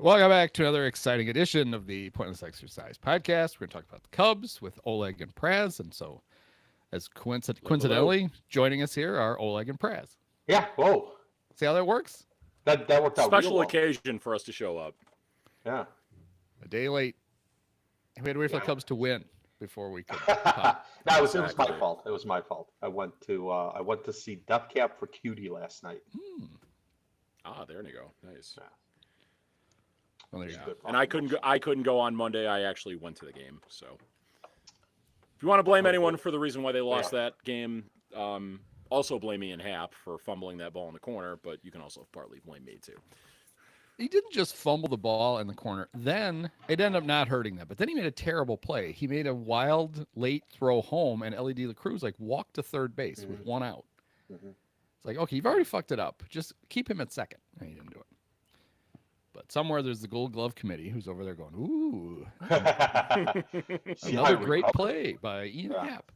Welcome back to another exciting edition of the Pointless Exercise podcast. We're going to talk about the Cubs with Oleg and Praz. And so, as coincidentally, joining us here are Oleg and Praz. Yeah, whoa. See how that works? That worked out Special real well. occasion for us to show up. Yeah. A day late. We had to wait for the Cubs to win before we could. No, it was my fault. It was my fault. I went to see Death Cab for Cutie last night. Ah, there you go. Nice. Yeah. Well, there you go. And I couldn't go on Monday. I actually went to the game. So, if you want to blame anyone for the reason why they lost that game, also blame Ian Happ for fumbling that ball in the corner. But you can also partly blame me too. He didn't just fumble the ball in the corner. Then it ended up not hurting them. But then he made a terrible play. He made a wild late throw home, and Ellie De La Cruz walked to third base with one out. It's like, okay, you've already fucked it up. Just keep him at second. And he didn't do it. But somewhere there's the Gold Glove Committee who's over there going, ooh, another great play by Ian Happ.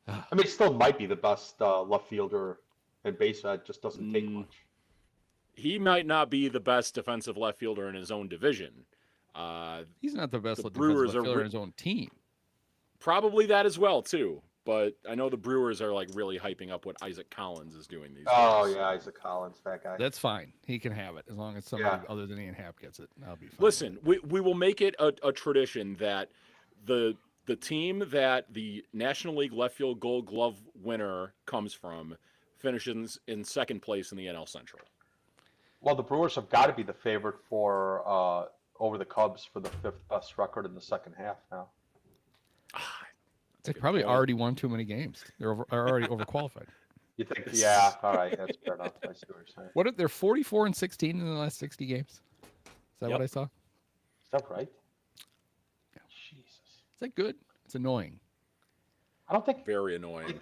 I mean, it still might be the best left fielder and base. It just doesn't take much. He might not be the best defensive left fielder in his own division. He's not the best defensive Brewers left fielder in his own team. Probably that as well, too. But I know the Brewers are really hyping up what Isaac Collins is doing these days. Oh, yeah, Isaac Collins, that guy. That's fine. He can have it as long as somebody other than Ian Happ gets it. That'll be fine. Listen, we will make it a tradition that the team that the National League Left Field Gold Glove winner comes from finishes in second place in the NL Central. Well, the Brewers have got to be the favorite for over the Cubs for the fifth best record in the second half now. They probably already won too many games. They're already overqualified. You think? Yeah, all right, that's fair enough. I see what you're saying. What? They're 44-16 in the last 60 games. Is that what I saw? Is that right? Yeah. Jesus. Is that good? It's annoying. I don't think very annoying.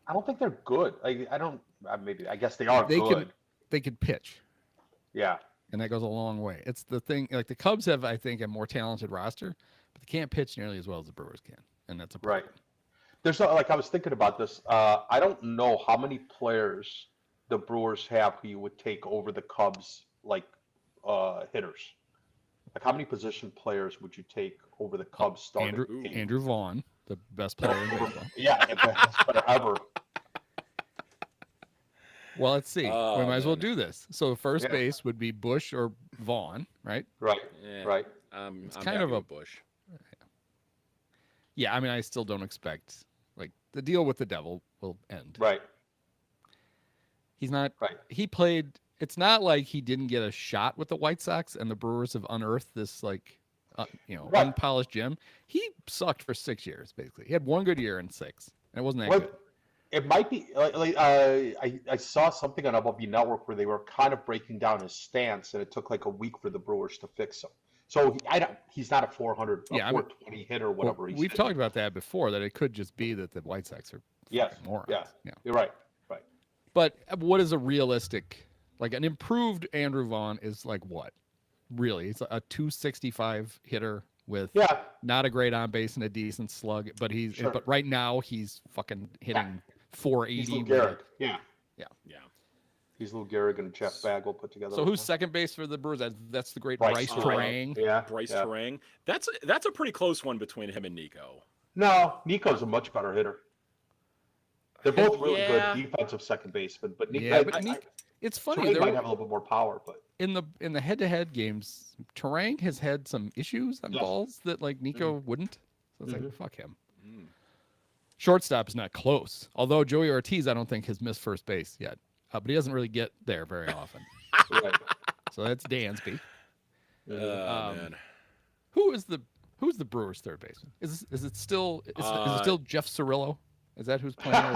I don't think they're good. I don't. Maybe I guess they are good. They could pitch. Yeah. And that goes a long way. It's the thing. Like the Cubs have, I think, a more talented roster, but they can't pitch nearly as well as the Brewers can, and that's a problem. Right. There's I was thinking about this. I don't know how many players the Brewers have who you would take over the Cubs hitters. Like how many position players would you take over the Cubs starting? Andrew Vaughn, the best player in baseball. Yeah, the best player ever. Well, let's see. We might as well do this. So first base would be Bush or Vaughn, right? Right. Right. It's kind of a Bush. Yeah, I mean, I still don't expect the deal with the devil will end. Right. He's not. Right. He played. It's not like he didn't get a shot with the White Sox, and the Brewers have unearthed this unpolished gem. He sucked for 6 years, basically. He had one good year in 6, and it wasn't that good. It might be. I saw something on MLB Network where they were kind of breaking down his stance, and it took a week for the Brewers to fix him. So he's not a 420 hitter, whatever. Well, we've talked about that before. That it could just be that the White Sox are morons. Yeah, you're right. Right. But what is a realistic, an improved Andrew Vaughn is what? Really, it's a 265 hitter with not a great on base and a decent slug. But but right now he's fucking hitting 480. Yeah. He's Lou Gehrig and Jeff Bagwell put together. So who's second base for the Brewers? That's the great Bryce Terang. Yeah, Bryce Terang. That's a pretty close one between him and Nico. No, Nico's a much better hitter. They're both really good defensive second basemen, but Nico. It's funny. Terang might have a little bit more power, but in the head-to-head games, Terang has had some issues on balls that Nico wouldn't. So it's fuck him. Shortstop is not close. Although Joey Ortiz, I don't think has missed first base yet. But he doesn't really get there very often. Right. So that's Dansby. Man. Who's the Brewers' third baseman? Is it still Jeff Cirillo? Is that who's playing?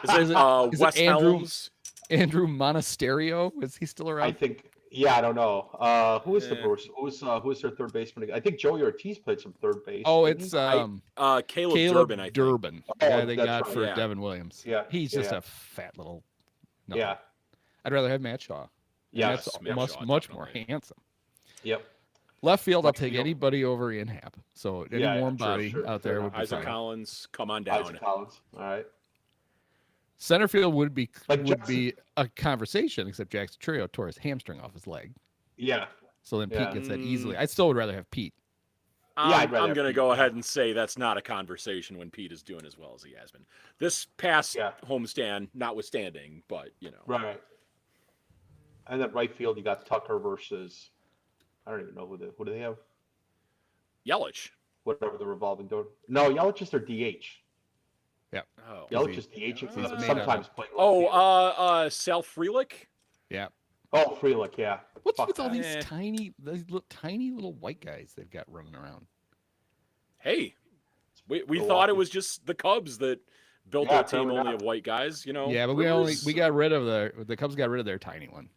Is it Wes Helms? Andrew Monasterio? Is he still around? I think. Yeah, I don't know. Who is the Brewers? Who's their third baseman? I think Joey Ortiz played some third base. Oh, it's Caleb Durbin. I think. Durbin, the guy they got for right. Devin Williams. Yeah, he's just a fat little. No. Yeah, I'd rather have Matt Shaw. Yeah, that's much more handsome. Yep. Left field, I'll take anybody over Ian Happ. So any warm body out there would be Isaac fine. Collins, come on down. Isaac Collins, all right. Center field would be a conversation, except Jackson Trio tore his hamstring off his leg. Yeah. So then Pete Yeah. gets that easily. I still would rather have Pete. I'd rather I'm have going to Pete, go yeah. ahead and say that's not a conversation when Pete is doing as well as he has been. This past Yeah. homestand notwithstanding, but, Right. And then right field, you got Tucker versus I don't even know who do they have. Yelich. Whatever the revolving door. No, Yelich is their DH. Oh. Yelich is DH. he's But made sometimes of- playing. Sal Frelick? Yeah. Oh, Frelick, yeah. What's Fuck with all that. these tiny little white guys they've got running around? Hey, we Milwaukee. thought it was just the Cubs that built Yeah, their team apparently only not. of white guys, Yeah, but we got rid of the Cubs got rid of their tiny one.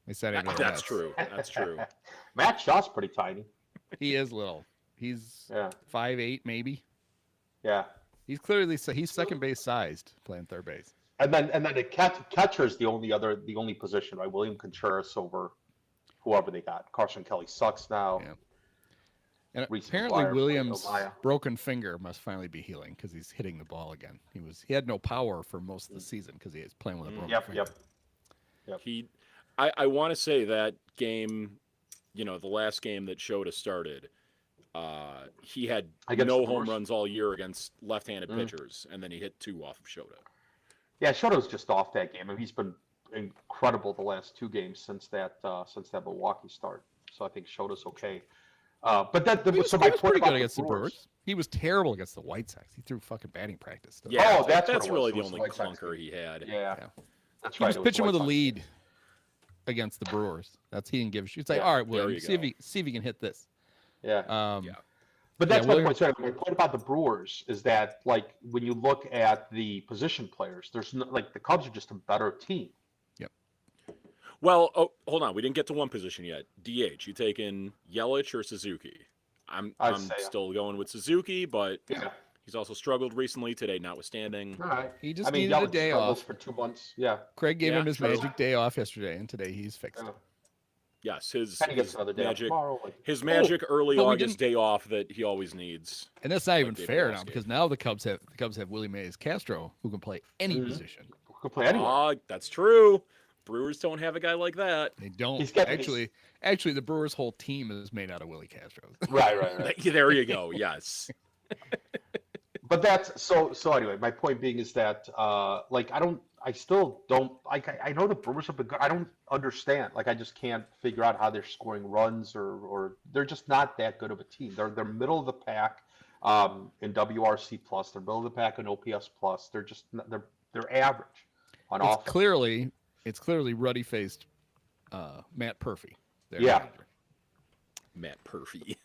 They said it. That's true. That's true. Matt Shaw's pretty tiny. He is little. He's Yeah. 5'8", maybe. Yeah. He's clearly he's second base sized, playing third base. And then the catcher is the only position, right? William Contreras over whoever they got. Carson Kelly sucks now. Yeah. And Reese apparently McGuire, Williams' Amaya. broken finger must finally be healing because he's hitting the ball again. He had no power for most of the season because he was playing with a broken finger. Yep. I want to say that game, the last game that Shota started, he had Against no the home Brewers? runs all year against left-handed pitchers, and then he hit 2 off of Shota. Yeah, Shoto's just off that game. I mean, he's been incredible the last 2 games since that Milwaukee start. So I think Shota's okay. But He was, so he my was point pretty about good against the Brewers. He was terrible against the White Sox. He threw fucking batting practice stuff. Yeah, Oh, that's what it was. really It the was only the White Sox clunker game. he had. Yeah, Yeah. that's He right. was it the pitching White with a Sox lead game. against the Brewers. He didn't give a shit. It's like, Yeah, all right, there William, you see if go. he can hit this. Yeah. Yeah. But that's Yeah, my William- point. Sorry, my point about the Brewers is that, like, when you look at the position players, there's no, like the Cubs are just a better team. Well, hold on. We didn't get to one position yet. DH, you taking Yelich or Suzuki? I'm I'd say, still going with Suzuki, but Yeah. he's also struggled recently, today notwithstanding. All right. He just I mean, needed a Yelich day struggles off. for 2 months. Yeah. Craig gave Yeah, him his true. magic day off yesterday, and today he's fixed. Yeah. Yes, his Penny gets another day off magic, tomorrow. Like, his magic early but we August day off that he always needs. And that's not even David fair Ross now gave. because now the Cubs have Willie Mays Castro who can play any Mhm. position. who could play anywhere. Ah, that's true. Brewers don't have a guy like that. They don't He's got- actually the Brewers' whole team is made out of Willie Castro. Right. There you go. Yes. But that's so anyway, my point being is that like I still don't like I know the Brewers have been good. I don't understand. Like I just can't figure out how they're scoring runs or they're just not that good of a team. They're middle of the pack in WRC plus, they're middle of the pack in OPS plus. They're just they're average on It's offense. clearly ruddy faced Matt Purfey. their Yeah. manager. Matt Purfey.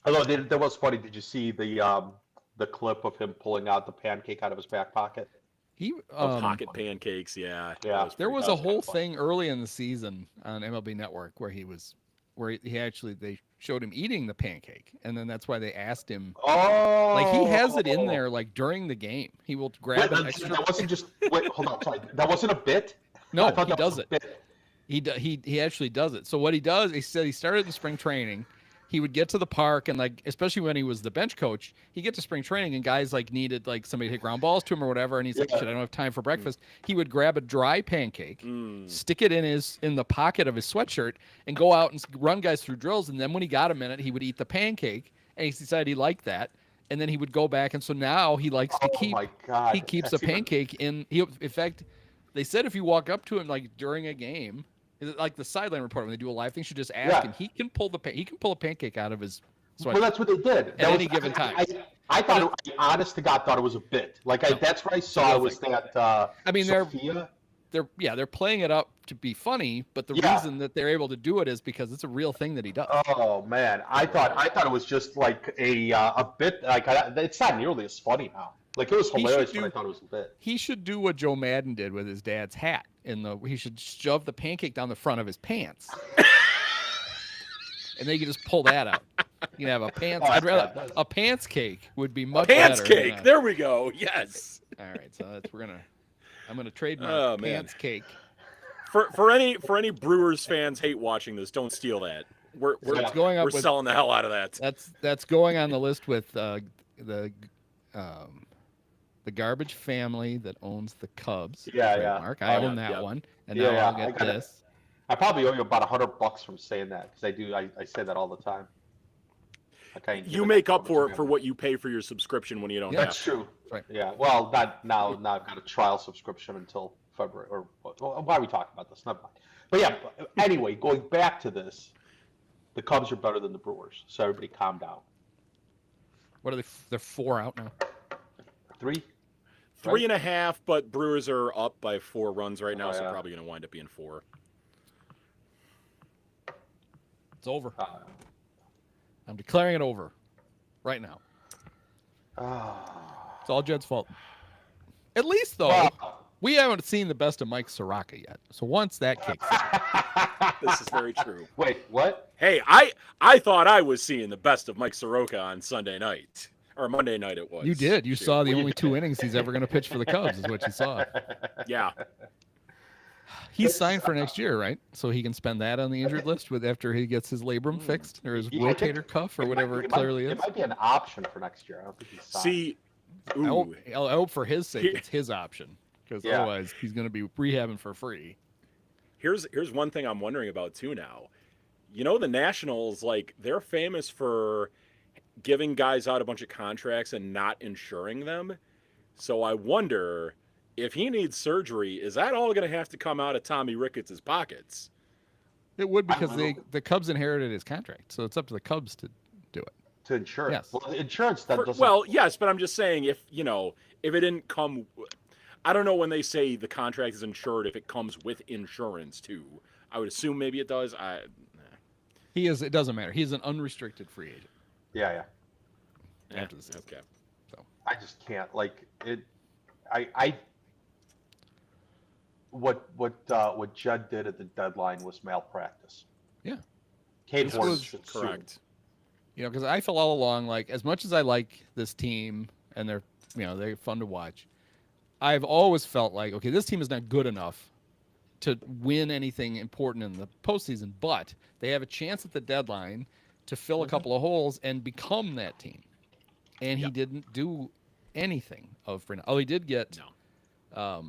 Although that was funny. Did you see the clip of him pulling out the pancake out of his back pocket? He Pocket pancakes, yeah. Yeah. That there pretty was good. a whole fun. thing early in the season on MLB Network where they showed him eating the pancake, and then that's why they asked him. Oh, Like he has it in there, like during the game, he will grab an Wait, extra. that wasn't just. Wait, hold on. Sorry, that wasn't a bit. No, I thought he that was does a it. bit. He actually does it. So what he does, he said he started in spring training. He would get to the park and like, especially when he was the bench coach, he'd get to spring training and guys like needed like somebody to hit ground balls to him or whatever. And he's like, Yeah. shit, I don't have time for breakfast. He would grab a dry pancake, Mm. stick it in the pocket of his sweatshirt and go out and run guys through drills. And then when he got a minute, he would eat the pancake and he decided he liked that. And then he would go back. And so now he likes to Oh keep, my God. he keeps a That's even- pancake in fact, they said if you walk up to him like during a game, like the sideline report when they do a live thing, should just ask Yeah. him. He can pull a pancake out of his Well, sweatshirt. that's what they did. That any given time. I thought, I honest to God, thought it was a bit. Like that's what I saw. Real Was thing. that? I mean, Sophia? they're playing it up to be funny, but the Yeah. reason that they're able to do it is because it's a real thing that he does. Oh man, I thought it was just like a bit. Like it's not nearly as funny now. Like it was He should hilarious, but I do- thought it was a bit. He should do what Joe Madden did with his dad's hat. He should shove the pancake down the front of his pants, and then you can just pull that out. You can have a pants. Oh, I'd rather that's- a pants cake would be much Pants better. than cake. a- There we go. Yes. All right, so I'm gonna trademark Oh, man. pants cake. For any Brewers fans hate watching this, don't steal that. We're It's going up we're with selling the hell out of that. that's going on the list with the garbage family that owns the Cubs. Yeah, yeah. trademark. I Oh, own that yeah. one, and Yeah, now I'll I get got it. this. I probably owe you about $100 from saying that because I say that all the time. You make up for it for what you pay for your subscription when you don't. Yeah. That's true. Right. Yeah. Well, not now. Now I've got a trial subscription until February. Or why are we talking about this? Never mind. But yeah. Anyway, going back to this, the Cubs are better than the Brewers. So everybody, calm down. What are they? They're 4 out now. 3. 3.5, but Brewers are up by 4 runs right now, Oh, so yeah. probably going to wind up being 4. It's over. Uh, I'm declaring it over, right now. It's all Jed's fault. At least though, well, we haven't seen the best of Mike Soroka yet. So once that kicks in, This is very true. Wait, what? Hey, I thought I was seeing the best of Mike Soroka on Sunday night. Or Monday night it was. you did. You Shoot. saw the only 2 innings he's ever going to pitch for the Cubs is what you saw. Yeah. He's signed for next year, right? So he can spend that on the injured list with after he gets his labrum fixed or his Yeah, I think rotator cuff or whatever it clearly is. It might be an option for next year. I don't think he's signed. See, I hope, ooh, I hope for his sake He- it's his option because Yeah. otherwise he's going to be rehabbing for free. here's one thing I'm wondering about too now. You know, the Nationals, like, they're famous for giving guys out a bunch of contracts and not insuring them. So I wonder if he needs surgery, is that all going to have to come out of Tommy Ricketts' pockets? It would because don't know. the Cubs inherited his contract, so it's up to the Cubs to do it. To insure it. Yes. Well, the insurance that doesn't. Well, yes, but I'm just saying if it didn't come, I don't know when they say the contract is insured if it comes with insurance too. I would assume maybe it does. He is. It doesn't matter. He's an unrestricted free agent Yeah. after the season. Okay. I just can't like it. What Judd did at the deadline was malpractice. Yeah. Kate This Horton was should sue him. Correct. You know, because I feel all along like as much as I like this team and they're fun to watch, I've always felt like okay, this team is not good enough to win anything important in the postseason, but they have a chance at the deadline to fill a couple of holes and become that team. And he Yep. didn't do anything of for now. Oh, he did get No.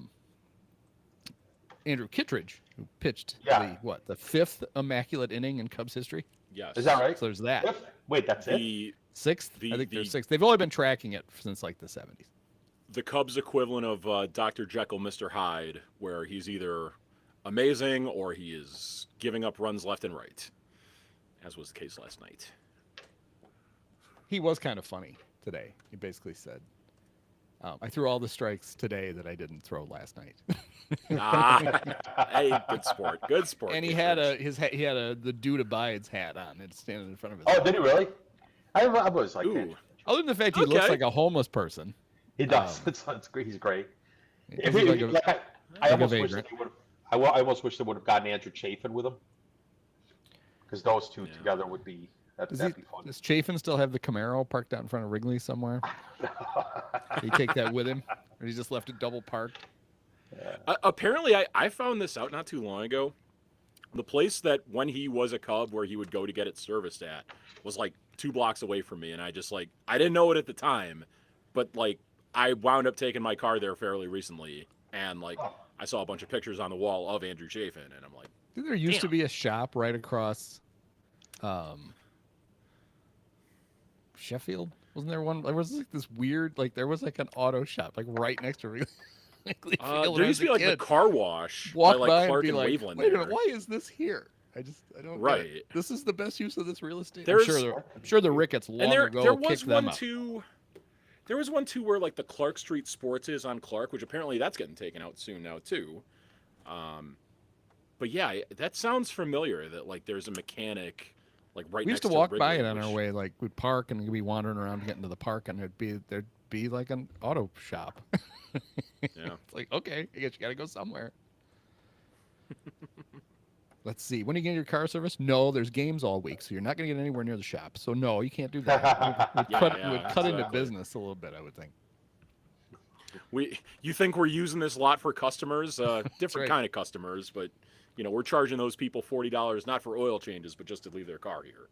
Andrew Kittredge, who pitched Yeah. the 5th immaculate inning in Cubs history. Yes. Is that right? So there's that. Wait, that's it. The 6th? I think they're 6th. They've only been tracking it since like the 70s. the Cubs equivalent of Dr. Jekyll, Mr. Hyde, where he's either amazing or he is giving up runs left and right, as was the case last night. He was kind of funny today. He basically said, I threw all the strikes today that I didn't throw last night. Hey, good sport. Good sport. And he had the Dude Abides hat on. It's standing in front of his Oh, head. did he really? I was like, Ooh. Other than the fact he looks Okay. like a homeless person. he does. It's great. He's great. He If looks he, like a- like I like a almost wish vagrant. that he would have. I almost wish they would have gotten Andrew Chafin with him, because those two Yeah. together would be Does that'd be fun. does Chafin still have the Camaro parked out in front of Wrigley somewhere? Did he take that with him? Or he just left it double parked? Apparently, I found this out not too long ago. The place that when he was a Cub where he would go to get it serviced at was like 2 blocks away from me. And I just like, I didn't know it at the time, but like I wound up taking my car there fairly recently. And like, I saw a bunch of pictures on the wall of Andrew Chafin. And I'm like, There used to Damn. be a shop right across Sheffield. Wasn't there one? There was like this weird, like there was like an auto shop like right next to Wrigley Field when there I used was to be a like the kid. car wash Walk by like by Clark and be and like, Waveland wait a there. minute, why is this here? I don't get it. Right. This is the best use of this real estate. There's- I'm sure the Ricketts long And there ago was kicked them one out. too. There was one too where like the Clark Street Sports is on Clark, which apparently that's getting taken out soon now too. But yeah, that sounds familiar. That like there's a mechanic like right We next used to walk Wrigley, by it on our which- way, like we'd park and we'd be wandering around getting to the park, and there'd be like an auto shop. Yeah. It's like, okay, I guess you gotta go somewhere. Let's see. When are you getting your car serviced? No, there's games all week, so you're not gonna get anywhere near the shop. So no, you can't do that. We'd Yeah, cut into exactly. business a little bit, I would think. You think we're using this lot for customers, different right. kind of customers, but we're charging those people $40 not for oil changes, but just to leave their car here.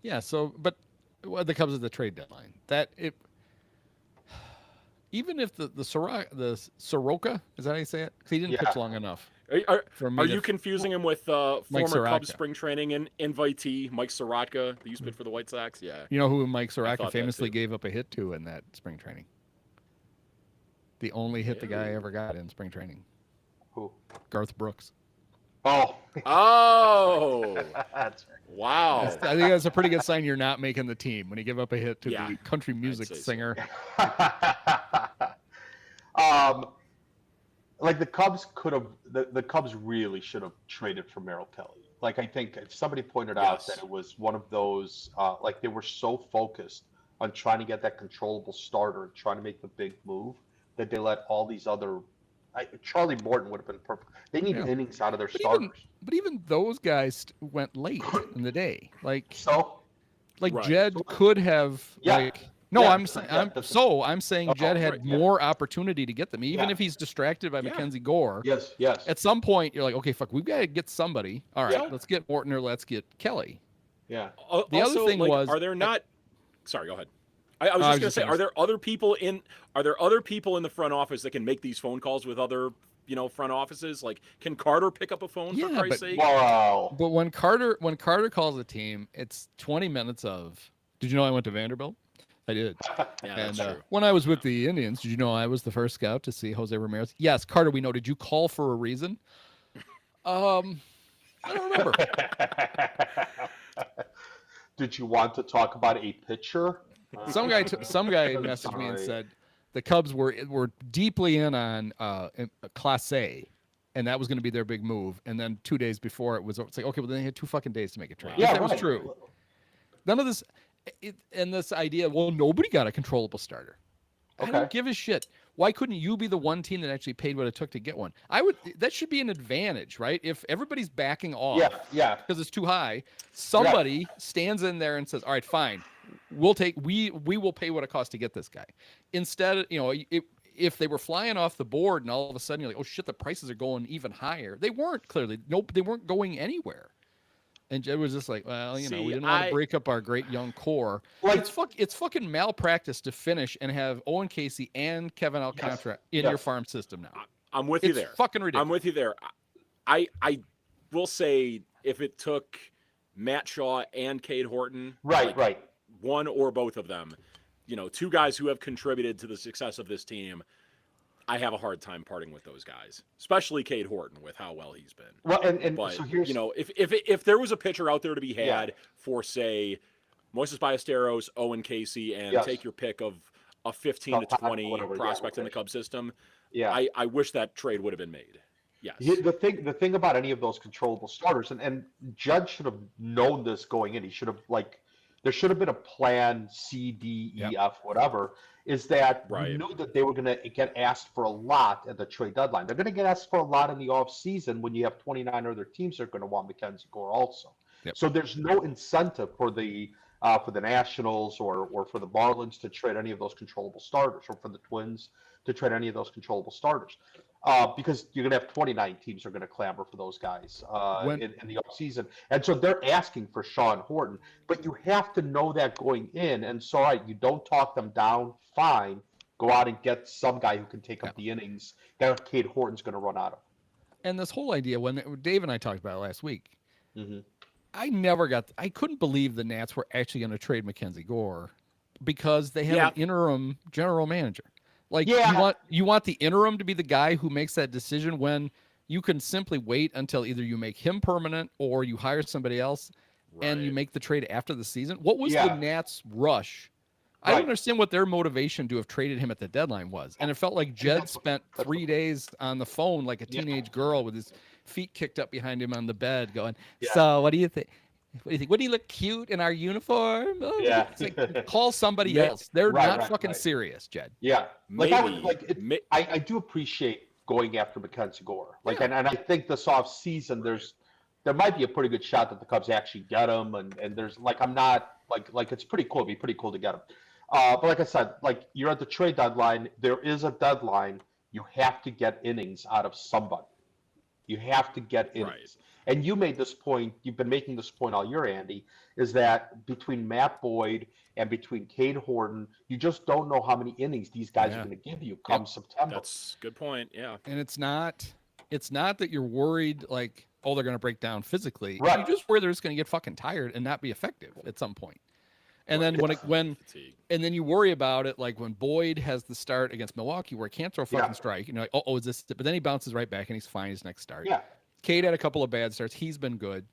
Yeah. So, but the Cubs at the trade deadline, even if the Soroka, is that how you say it? 'Cause he didn't Yeah. pitch long enough. For me Are to- you confusing him with former Soroka. Cubs spring training invitee Mike Soroka, who used to pitch for the White Sox? Yeah. You know who Mike I Soroka thought that famously too. gave up a hit to in that spring training? The only hit the guy ever got in spring training. Who? Garth Brooks. Oh. Oh, That's wow. I think that's a pretty good sign you're not making the team when you give up a hit to Yeah, the country music say so. singer. Like the Cubs could have, the Cubs really should have traded for Merrill Kelly. Like I think somebody pointed out Yes. that it was one of those, like they were so focused on trying to get that controllable starter and trying to make the big move that they let all these other. Charlie Morton would have been perfect. They need Yeah. innings out of their But starters. even those guys went late in the day. Like So Right. Jed could have Yeah. like no, Yeah, I'm saying Jed had right, yeah. more opportunity to get them, even Yeah. if he's distracted by Yeah. Mackenzie Gore. yes. At some point, you're like, okay, fuck, we've got to get somebody. All right, Yeah. let's get Morton or let's get Kelly. Yeah. The other Also, thing like, was- are there not? Sorry, go ahead. I was I just was gonna just say, gonna are there other people in? Are there other people in the front office that can make these phone calls with other, front offices? Like, can Carter pick up a phone for Yeah, Christ's but- sake? Wow. But when Carter calls a team, it's 20 minutes of. Did you know I went to Vanderbilt? I did. Yeah, And that's true. when I was with the Indians, did you know I was the first scout to see Jose Ramirez? Yes, Carter, we know. Did you call for a reason? I don't remember. Did you want to talk about a pitcher? Some guy messaged me and Sorry. said the Cubs were deeply in on Class A, and that was going to be their big move. And then 2 days before it's like, okay, well then they had 2 fucking days to make a trade. Yeah, If that was right. true. None of this, and this idea. Well, nobody got a controllable starter. I Okay. don't give a shit. Why couldn't you be the one team that actually paid what it took to get one? That should be an advantage, right? If everybody's backing off Yeah. because it's too high, somebody stands in there and says, "All right, fine, we will pay what it costs to get this guy." Instead, if they were flying off the board and all of a sudden you're like, "Oh shit, the prices are going even higher." They weren't clearly. Nope, they weren't going anywhere. And Jed was just like, well, we See, didn't want to break up our great young core. Like- It's fucking malpractice to finish and have Owen Casey and Kevin Alcantara in your Yes. farm system now. I'm with you It's there. fucking ridiculous. I'm with you there. I will say if it took Matt Shaw and Cade Horton, Right. one or both of them, 2 guys who have contributed to the success of this team, I have a hard time parting with those guys, especially Cade Horton with how well he's been. Well, and But so here's if there was a pitcher out there to be had Yeah. for say Moises Ballesteros, Owen Casey, and Yes. take your pick of a 15 to Top 20 whatever, yeah, prospect in the rotation. Cub system, yeah. I wish that trade would have been made. Yes. The thing about any of those controllable starters, and Judd should have known this going in. He should have there should have been a plan C, D, E, Yep. F, whatever. Is that Right. you knew that they were going to get asked for a lot at the trade deadline. They're going to get asked for a lot in the off season when you have 29 other teams that are going to want Mackenzie Gore also. Yep. So there's no incentive for the Nationals or for the Marlins to trade any of those controllable starters, or for the Twins to trade any of those controllable starters. Because you're going to have 29 teams that are going to clamor for those guys in the offseason. And so they're asking for Sean Horton. But you have to know that going in. And so, all right, you don't talk them down, fine. Go out and get some guy who can take up the innings that Cade Horton's going to run out of. And this whole idea, when Dave and I talked about it last week, Mm-hmm. I couldn't believe the Nats were actually going to trade Mackenzie Gore because they have an interim general manager. Like you want the interim to be the guy who makes that decision when you can simply wait until either you make him permanent or you hire somebody else and you make the trade after the season. What was the Nats rush? I don't understand what their motivation to have traded him at the deadline was. And it felt like Jed spent 3 days on the phone like a teenage girl with his feet kicked up behind him on the bed going, so what do you think? What do you think? Wouldn't he look cute in our uniform? Oh, Yeah. It's like, call somebody else. They're not fucking serious, Jed. Yeah. Maybe. I do appreciate going after Mackenzie Gore. And I think this off season there might be a pretty good shot that the Cubs actually get him, and there's I'm not it's pretty cool. It'd be pretty cool to get him. But like I said, you're at the trade deadline. There is a deadline. You have to get innings out of somebody. You have to get innings. Right. And you made this point. You've been making this point all year, Andy. Is that between Matt Boyd and between Cade Horton, you just don't know how many innings these guys Yeah. are going to give you come September. That's a good point. Yeah. And it's not that you're worried like, oh, they're going to break down physically. Right. You just worry they're just going to get fucking tired and not be effective at some point. And then Fatigue. and then you worry about it like when Boyd has the start against Milwaukee where he can't throw a fucking strike. You know, like, oh, is this? But then he bounces right back and he's fine his next start. Yeah, Cade had a couple of bad starts. He's been good.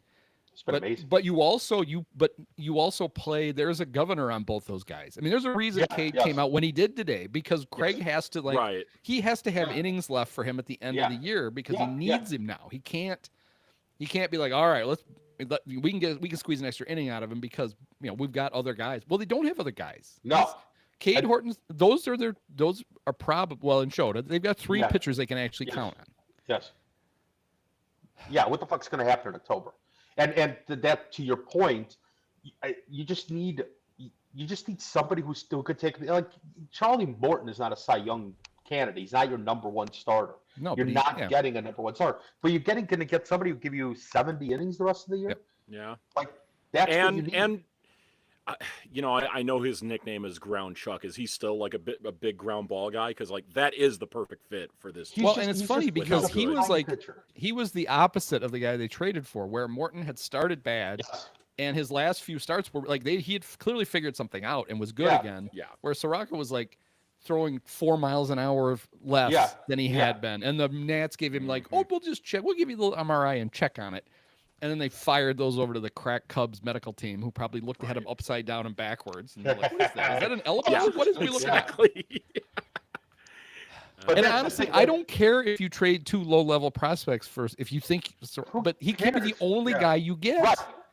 it's been amazing. But you also play. There's a governor on both those guys. I mean, there's a reason Cade came out when he did today because Craig has to he has to have innings left for him at the end of the year because he needs him now. He can't be like, all right, we can squeeze an extra inning out of him because we've got other guys. Well, they don't have other guys. No. Cade Horton, those are probably in Shota. They've got three pitchers they can actually count on. Yes. Yeah, what the fuck's going to happen in October? And that to your point, you just need somebody who could take like Charlie Morton is not a Cy Young candidate. He's not your number one starter. No, you're not getting a number one starter, but you're going to get somebody who give you 70 innings the rest of the year. Yep. Yeah, like that's what you need. And I know his nickname is Ground Chuck. Is he still like a big ground ball guy? Because like that is the perfect fit for this team. Well, and it's funny because he was like pitcher. he was the opposite of the guy they traded for, where Morton had started bad, and his last few starts were like he had clearly figured something out and was good again. Yeah. Where Soraka was like throwing 4 miles an hour less than he had been, and the Nats gave him like, oh, we'll just check, we'll give you a little MRI and check on it. And then they fired those over to the crack Cubs medical team, who probably looked at him upside down and backwards. And they're like, what is that? Is that an elephant? Yeah, What is we looking at? But And honestly, I don't care if you trade two low-level prospects first. If you think, but he can't be the only guy you get.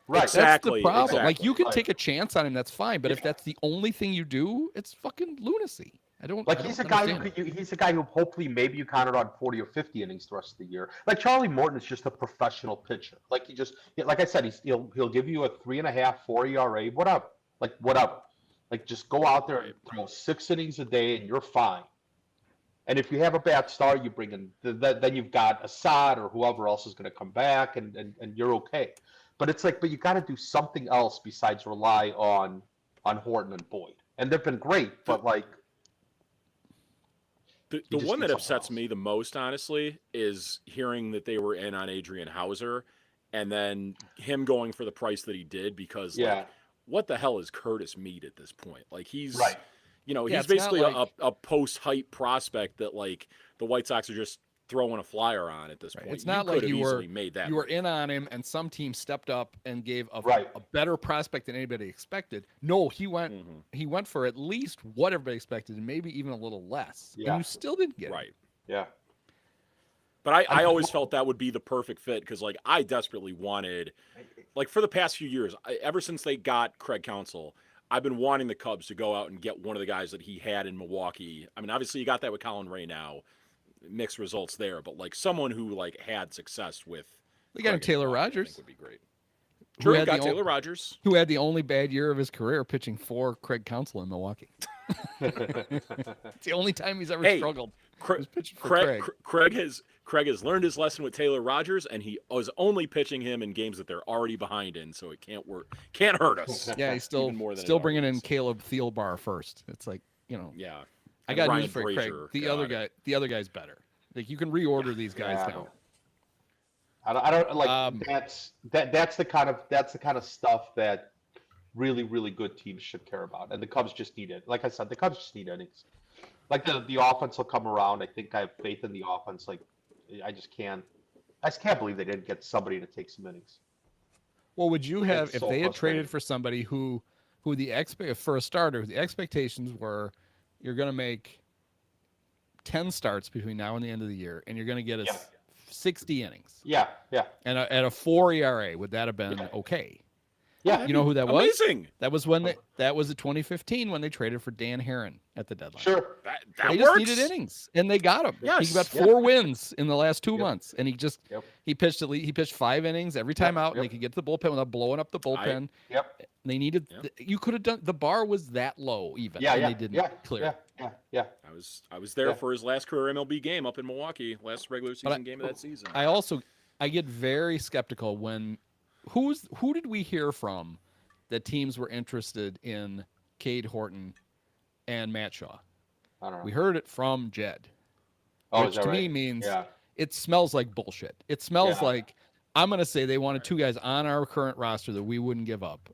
Right. Exactly. That's the problem. Exactly. Like you can take a chance on him, that's fine. But if that's the only thing you do, it's fucking lunacy. He's a guy who hopefully maybe you counted on 40 or 50 innings the rest of the year. Like Charlie Morton is just a professional pitcher. Like like I said, he'll give you a 3.5, 4 ERA, whatever. Like just go out there and throw 6 innings a day and you're fine. And if you have a bad start, you bring in then you've got Assad or whoever else is going to come back and you're okay. But it's like, but you got to do something else besides rely on Horton and Boyd. And they've been great, but like. The one that upsets me the most, honestly, is hearing that they were in on Adrian Hauser and then him going for the price that he did because, like, what the hell is Curtis Mead at this point? Like, he's, he's basically a post-hype prospect that, like, the White Sox are just throwing a flyer on at this point. It's not like you were in on him and some team stepped up and gave a better prospect than anybody expected. No, he went for at least what everybody expected and maybe even a little less. And you still didn't get it. Yeah. But I always felt that would be the perfect fit because, like, I desperately wanted, like, for the past few years, ever since they got Craig Counsell, I've been wanting the Cubs to go out and get one of the guys that he had in Milwaukee. I mean, obviously you got that with Colin Ray now. Mixed results there, but like someone who like had success with. They got him Taylor Rogers. Would be great. True, got Taylor Rogers, who had the only bad year of his career pitching for Craig Counsell in Milwaukee. It's the only time he's ever struggled. Craig has learned his lesson with Taylor Rogers, and he was only pitching him in games that they're already behind in, so it can't hurt us. Yeah, he's still bringing in Caleb Thielbar first. It's like Yeah. I got news for Craig. The other guy's better. Like you can reorder these guys now. I don't like that's the kind of stuff that really, really good teams should care about. And the Cubs just need it. Like I said, the Cubs just need innings. Like the offense will come around. I think I have faith in the offense. Like I just can't believe they didn't get somebody to take some innings. Well, would you have if they had traded for somebody who for a starter, the expectations were you're going to make 10 starts between now and the end of the year, and you're going to get 60 innings. Yeah. And at a 4 ERA, would that have been okay? Yeah. You know who that was? Amazing. That was that was in 202015 when they traded for Dan Herron at the deadline. Sure. That they works. just needed innings, and they got him. Yes. He got 4 wins in the last 2 months, and he pitched 5 innings every time out, and they could get to the bullpen without blowing up the bullpen. They needed. You could have done. The bar was that low, even. And they didn't clear. Yeah. I was there for his last career MLB game up in Milwaukee, last regular season game of that season. I get very skeptical when who did we hear from that teams were interested in Cade Horton and Matt Shaw. I don't know. We heard it from Jed, Oh, which is that to right? me means Yeah. it smells like bullshit. It smells Yeah. like I'm going to say they wanted 2 guys on our current roster that we wouldn't give up.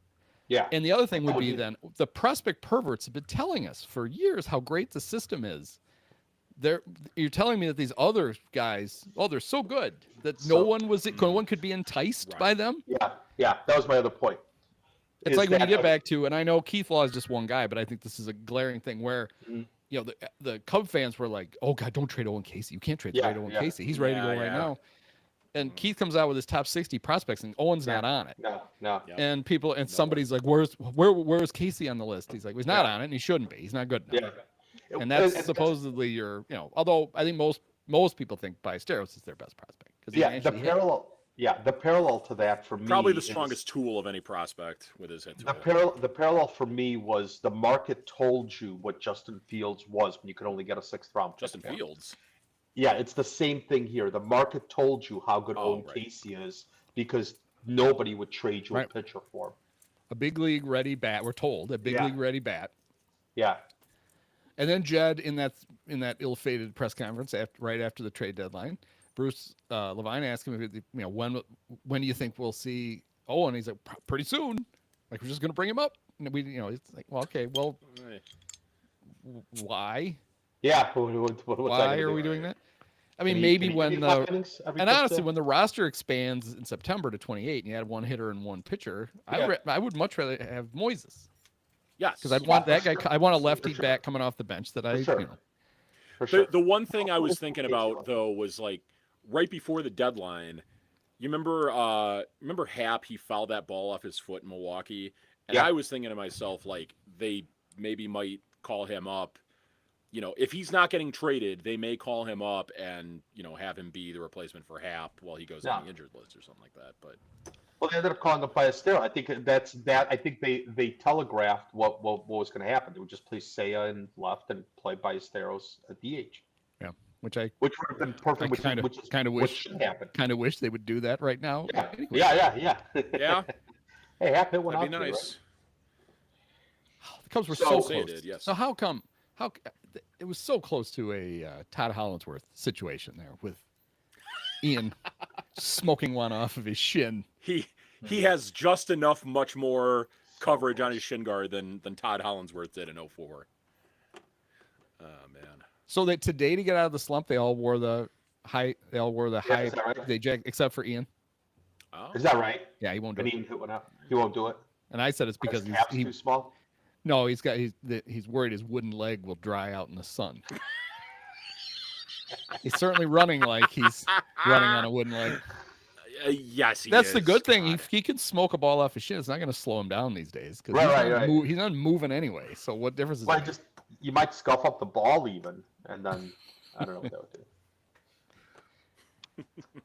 Yeah. And the other thing would Would be you- then the prospect perverts have been telling us for years how great the system is. You're telling me that these other guys, they're so good that no one could be enticed Right. by them. Yeah. That was my other point. It's Is like when you that get like- back to, and I know Keith Law is just one guy, but I think this is a glaring thing where, Mhm. you know, the Cub fans were like, "Oh God, don't trade Owen Casey. You can't trade Owen Casey. He's ready to go right now." And Keith comes out with his top 60 prospects, and Owen's not on it. No. Yeah. And somebody's like, "Where's Casey on the list?" He's like, well, "He's not on it, and he shouldn't be. He's not good enough." Yeah. And that's supposedly your, you know, although I think most people think Ballesteros is their best prospect Yeah. The parallel to that for me Probably the is- strongest tool of any prospect with his hit tool. The parallel for me was the market told you what Justin Fields was when you could only get a 6th round pick. Justin for him. Fields. Yeah, it's the same thing here. The market told you how good Owen right. Casey is because nobody would trade you Right. a pitcher for him. a big league ready bat. We're told a big league ready bat. Yeah. And then Jed in that ill-fated press conference right after the trade deadline, Bruce Levine asked him, you know, when do you think we'll see Owen? He's like, pretty soon. Like, we're just going to bring him up. And it's like, well, okay, well, why? Yeah. Why are we doing that? I mean, maybe when honestly, when the roster expands in September to 28 and you add one hitter and one pitcher, I would much rather have Moises. Yes. Because I'd want that guy. Sure. I want a lefty sure. bat coming off the bench that I, sure. you know. For sure. The one thing I was thinking about though was like right before the deadline. You remember Hap? He fouled that ball off his foot in Milwaukee, and I was thinking to myself like they maybe might call him up. You know, if he's not getting traded, they may call him up and have him be the replacement for Hap while he goes on the injured list or something like that. But well, they ended up calling him Ballesteros. I think that's that. I think they telegraphed what was going to happen. They would just play Seiya in left and play Ballesteros at DH. Yeah, which would have been perfect. Which should happen. Kind of wish they would do that right now. Yeah, anyway. yeah. Hey, Hap hit one that'd out be there, nice. Oh, the Cubs were So so they close. did, yes. So how it was so close to a Todd Hollandsworth situation there with Ian smoking one off of his shin. He has just enough much more coverage on his shin guard than Todd Hollandsworth did in 04. Oh man. So that today to get out of the slump, they all wore the high. They all wore the high. is that right? Except for Ian. Oh. Is that right? Yeah, he won't do And it. Ian hit one out. He won't do it. And I said it's because Hap's too small. No, he's worried his wooden leg will dry out in the sun. He's certainly running like he's running on a wooden leg. Yes, That's is. the good thing. God. He can smoke a ball off his shin. It's not going to slow him down these days because Right. he's not moving anyway. So what difference is Well, it? you might scuff up the ball even, and then I don't know what that would do.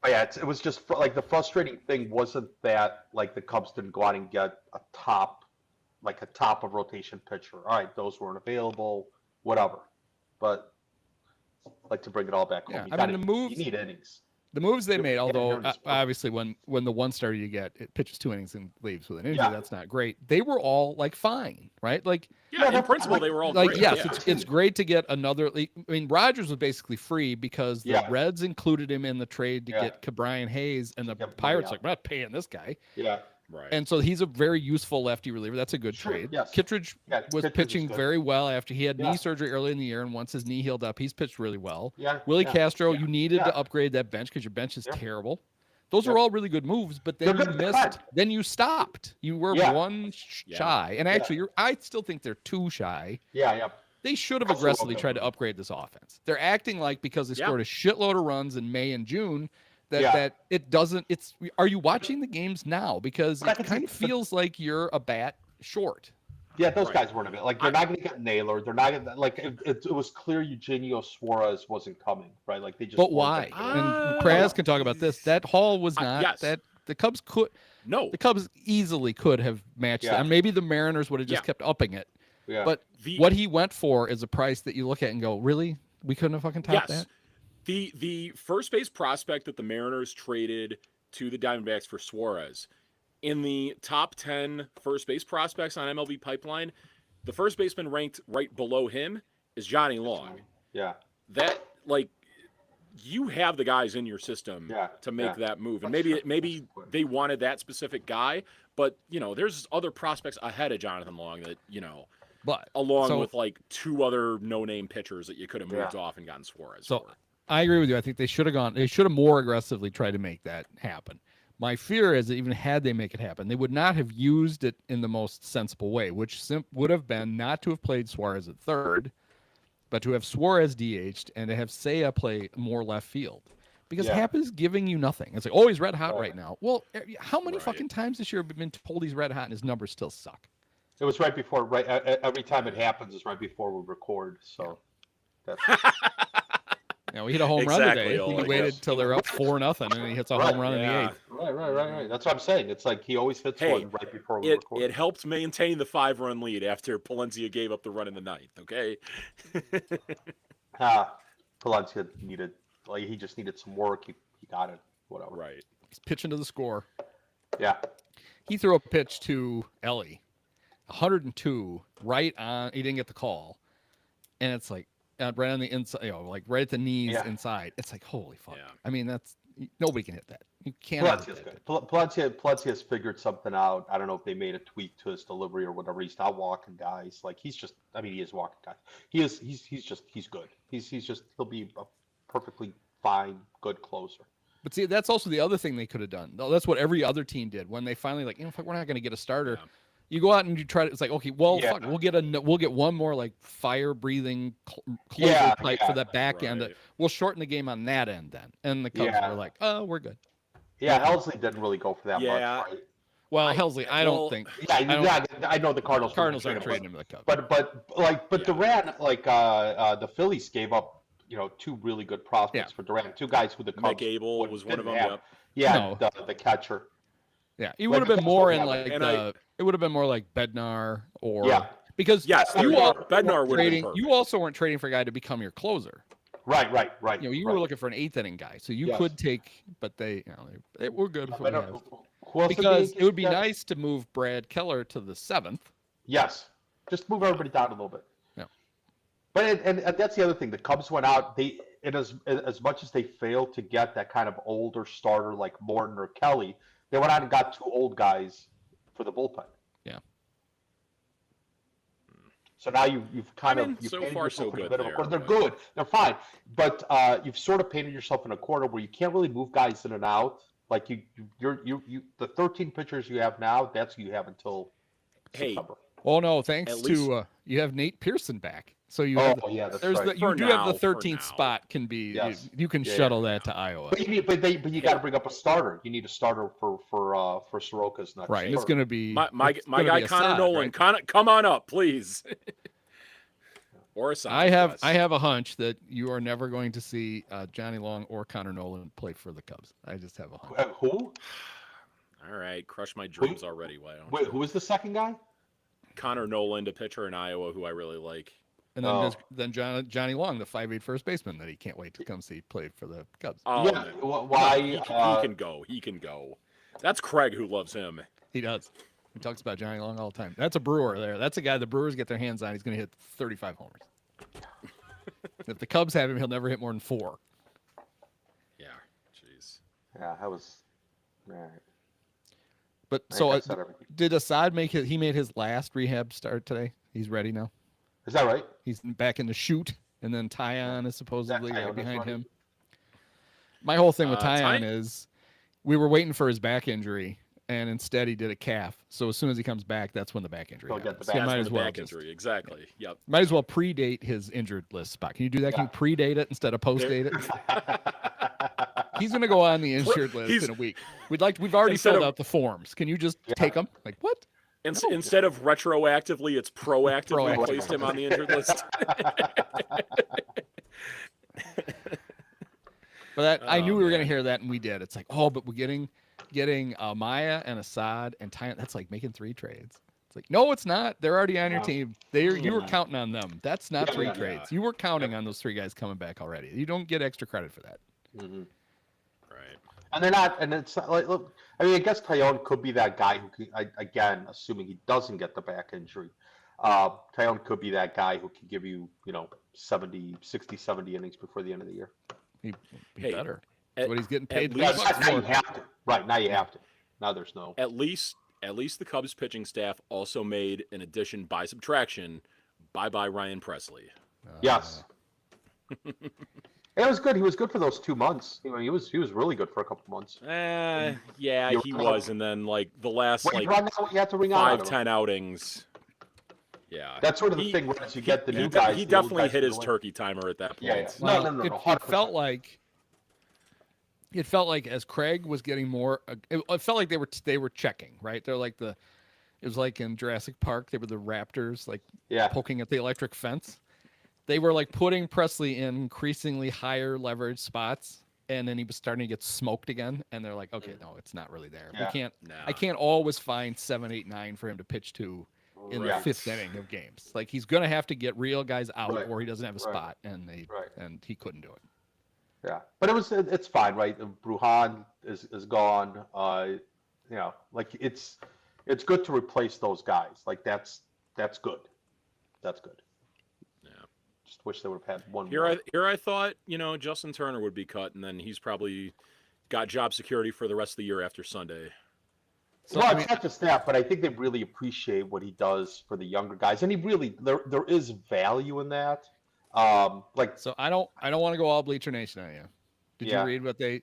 But yeah, it was just like the frustrating thing wasn't that like the Cubs didn't go out and get a top of rotation pitcher. All right, those weren't available, whatever. But like to bring it all back home. Yeah, You need innings. The moves they made, Yeah, although earnings. obviously when the one starter you get, it pitches 2 innings and leaves with an injury, Yeah. that's not great. They were all like fine, right? Like in principle, they were all like great. yes, yeah. it's great to get another. I mean, Rogers was basically free because the Yeah. Reds included him in the trade to Yeah. get Brian Hayes, and the Get money Pirates out. like, we're not paying this guy, Yeah. right. and so he's a very useful lefty reliever. That's a good Sure, trade. yes. Kittredge Yeah, was Kittredge is pitching good. very well after he had Yeah. knee surgery early in the year, and once his knee healed up, he's pitched really well. Yeah. Willie yeah. Castro, Yeah. you needed Yeah. to upgrade that bench because your bench is Yeah. terrible. Those Yeah. are all really good moves, but then They're you good, missed. but- Then you stopped. You were Yeah. one Yeah. shy, and actually, I still think they're too shy. Yeah. They should have Also, aggressively okay. tried to upgrade this offense. They're acting like because they Yeah. scored a shitload of runs in May and June that Yeah. that it doesn't. It's are you watching the games now? Because But I it think kind of it's- feels like you're a bat short. Yeah, those Right. guys weren't a bit like they're not going to get Naylor. They're not gonna, like it was clear Eugenio Suarez wasn't coming, right? Like they just. But weren't why? gonna- And Praz can talk about this. That Hall was not yes. that. The Cubs could. No, The Cubs easily could have matched Yeah. that. And maybe the Mariners would have just Yeah. kept upping it. Yeah. But the, what he went for is a price that you look at and go, really? We couldn't have fucking topped yes, that? the first base prospect that the Mariners traded to the Diamondbacks for Suarez in the top 10 first base prospects on MLB Pipeline, the first baseman ranked right below him is Johnny Long. Yeah. That like you have the guys in your system Yeah, to make yeah. that move, and That's maybe true. they wanted that specific guy, but there's other prospects ahead of Jonathan Long that But along with like 2 other no-name pitchers that you could have moved Yeah. off and gotten Suarez So for. I agree with you. I think they should have more aggressively tried to make that happen. My fear is that even had they make it happen, they would not have used it in the most sensible way, which would have been not to have played Suarez at third, but to have Suarez DH'd and to have Seiya play more left field. Because Yeah. Happ is giving you nothing. It's like, oh, he's red hot right now. Well, how many Right. fucking times this year have we been told he's red hot and his numbers still suck? It was right before. Right. Every time it happens is right before we record. So that's We hit a home run Exactly, today. Oleg, He waited yes. till they're up 4-0, and he hits a Right, home run in the yeah. 8th. right. That's what I'm saying. It's like he always hits Hey, one right before we It record. helped maintain the 5-run lead after Palencia gave up the run in the 9th. Okay. Palencia needed, like, he just needed some work. He got it. Whatever. Right. He's pitching to the score. Yeah. He threw a pitch to Ellie, 102, right on. He didn't get the call, and it's like right on the inside, like right at the knees Yeah. inside. It's like, holy fuck! Yeah. I mean, nobody can hit that. You can't. Palencia's good. Palencia's figured something out. I don't know if they made a tweak to his delivery or whatever. He's not walking guys. Like, he's just. I mean, he is walking guys. He's good. He'll be a perfectly fine, good closer. But see, that's also the other thing they could have done. That's what every other team did when they finally fuck, we're not going to get a starter. Yeah. You go out and you try to. It's like, okay, well, Yeah. fuck, we'll get one more like fire breathing closer Yeah, type yeah. for that back end. Right. We'll shorten the game on that end then. And the Cubs Yeah. were like, oh, we're good. Yeah, Helsley didn't really go for that Yeah. much, right? Well, Helsley, I well, don't think. Yeah, I know the Cardinals. Cardinals wouldn't aren't trade trading him, him to the Cubs. but Yeah. Duran, the Phillies gave up, 2 really good prospects Yeah. for Duran. 2 guys who the Cubs Mick Abel was one of them. Yep. Yeah, No. the catcher. Yeah, it Like, would have been more in and like I- it would have been more like Bednar or Yeah. because Yes, you Bednar- all Bednar weren't would have been trading. perfect. You also weren't trading for a guy to become your closer. Right. You right. were looking for an 8th inning guy, so you Yes. could take. But they were good with what But, we have. who else did Because they it would be get? nice to move Brad Keller to the 7th. Yes, just move everybody down a little bit. Yeah. But and that's the other thing. The Cubs went out. As much as they failed to get that kind of older starter like Morton or Kelly, they went out and got 2 old guys for the bullpen. Yeah. So now you've kind I mean, of you've so painted far, yourself so in a good bit of a there, corner. They're but- good. They're fine. But you've sort of painted yourself in a corner where you can't really move guys in and out. Like you're the 13 pitchers you have now, that's who you have until Hey, September. Oh no, thanks At least- to you have Nate Pearson back, so you Oh have yeah, that's there's right. the, you For do have now, the for 13th now. spot can be Yes. you can Yeah, shuttle that to Iowa. But you got to bring up a starter. You need a starter for Soroka's next. Right, and it's start. going to be my it's gonna guy be Connor Assad, Nolan. right? Come on up, please. Or Assad. I have yes. a hunch that you are never going to see Johnny Long or Connor Nolan play for the Cubs. I just have a hunch. Who? All right, crush my dreams already. Why don't Wait, you? who was the second guy? Connor Nolan, a pitcher in Iowa who I really like. And then Oh. then Johnny Long, the 5'8" first baseman that he can't wait to come see play for the Cubs. Oh, Yeah, no. why, He can go. He can go. That's Craig who loves him. He does. He talks about Johnny Long all the time. That's a Brewer there. That's a guy the Brewers get their hands on. He's going to hit 35 homers. If the Cubs have him, he'll never hit more than 4. Yeah. Jeez. Yeah, that was. All right. But I so think I said everything. did Assad make it? He made his last rehab start today. He's ready now. Is that right? He's back in the shoot, and then Tyon is supposedly Tyon right is behind ready? him. My whole thing with Tyon Tyon- is we were waiting for his back injury, and instead he did a calf. So as soon as he comes back, that's when the back injury He'll get happens. the So back- you might That's as the well back just, injury. Exactly. Yep. might as well predate his injured list spot. Can you do that? Can you predate it instead of post date it? He's going to go on the injured list He's- in a week. We've already Instead filled of- out the forms. Can you just take them? Like what? Instead of retroactively, it's proactively Proactive. placed him on the injured list. But that, I Oh, knew we were going to man. hear that, and we did. It's like, oh, but we're getting Maya and Assad and Tyon. That's like making 3 trades. It's like, no, it's not. They're already on your No. team. You were counting on them. That's not Yeah, 3 yeah, trades. You were counting on those 3 guys coming back already. You don't get extra credit for that. Mhm. Right. And they're not. And it's not like, look. I mean, I guess Tyone could be that guy who, again, assuming he doesn't get the back injury, Tyone could be that guy who can give you, 70, 60, 70 innings before the end of the year. He Hey, better. at- That's what he's getting paid. at big least- bucks Now you for. have to. Right, now you have to. Now there's no. At least the Cubs pitching staff also made an addition by subtraction. Bye Ryan Presley. Yes. It was good. He was good for those 2 months. He was really good for a couple months. Yeah, You're he right. was, and then like the last When like you run out, you have to ring out. 5-10 outings. Yeah, That's sort of the He- thing. Once you get the new he, guys, he the old definitely guys hit can his go in. turkey timer at that point. Yeah, yeah. Well, No, it 100%. felt like as Craig was getting more, it felt like they were checking, right? They're like it was like in Jurassic Park. They were the raptors, like Yeah. poking at the electric fence. They were like putting Presley in increasingly higher leverage spots, and then he was starting to get smoked again. And they're like, okay, no, it's not really there. Yeah. Nah. I can't always find 7, 8, 9 for him to pitch to in Right. the 5th inning of games. Like he's gonna have to get real guys out, Right. or he doesn't have a Right. spot, and Right. he couldn't do it. Yeah, but it's fine, right? Bruhan is gone. Like it's good to replace those guys. Like that's good. That's good. Yeah. Just wish they would have had one Here more. I thought, Justin Turner would be cut, and then he's probably got job security for the rest of the year after Sunday. So, Well, I it's mean- not just that, but I think they really appreciate what he does for the younger guys, and he really there is value in that. Like So I don't want to go all Bleacher Nation on you. Did Yeah. you read what they?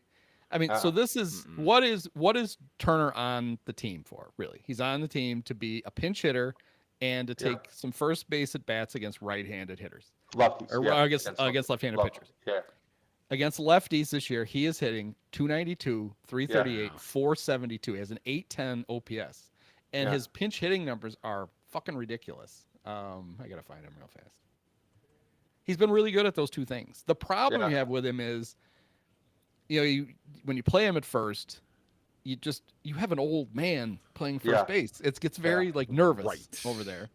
I mean, so this is Mm-mm. what is Turner on the team for? Really, he's on the team to be a pinch hitter and to Yeah. take some first base at bats against right-handed hitters, lefties, or yeah, against left-handed lefties. pitchers. Yeah, Against lefties this year, he is hitting 292, 338, Yeah. 472. He has an 810 OPS, and Yeah. his pinch hitting numbers are fucking ridiculous. I gotta find him real fast. He's been really good at those two things. The problem Yeah. you have with him is, when you play him at first, you have an old man playing first Yeah. base. It gets very like nervous Right. over there.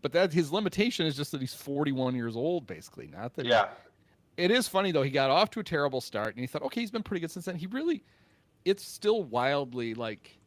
But that his limitation is just that he's 41 years old, basically. Not that yeah. it is funny though. He got off to a terrible start, and he thought, okay, he's been pretty good since then. It's still wildly like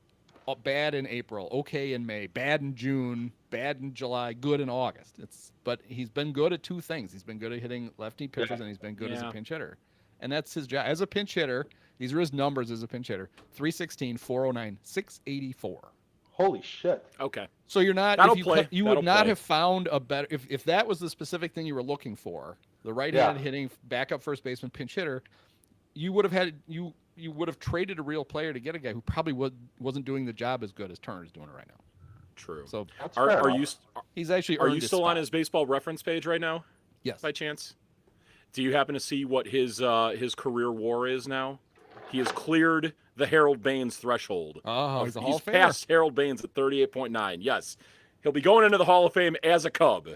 bad in April, okay in May, bad in June, bad in July, good in August. But he's been good at two things. He's been good at hitting lefty pitchers, and he's been good as a Yeah. pinch hitter. And that's his job as a pinch hitter. These are his numbers as a pinch hitter: 316, 409, 684. Holy shit! Okay. So you're not. That'll If you, play. you That'll would not play. have found a better. If that was the specific thing you were looking for, the right-handed hitting backup first baseman pinch hitter, you would have traded a real player to get a guy who probably wasn't doing the job as good as Turner's doing it right now. True. So That's fair Are enough. you he's actually are earned you his still on spot. his baseball reference page right now, Yes. by chance? Do you happen to see what his career WAR is now? He has cleared the Harold Baines threshold. Oh, he's a Hall He's of Famer. passed Harold Baines at 38.9. Yes, he'll be going into the Hall of Fame as a Cub.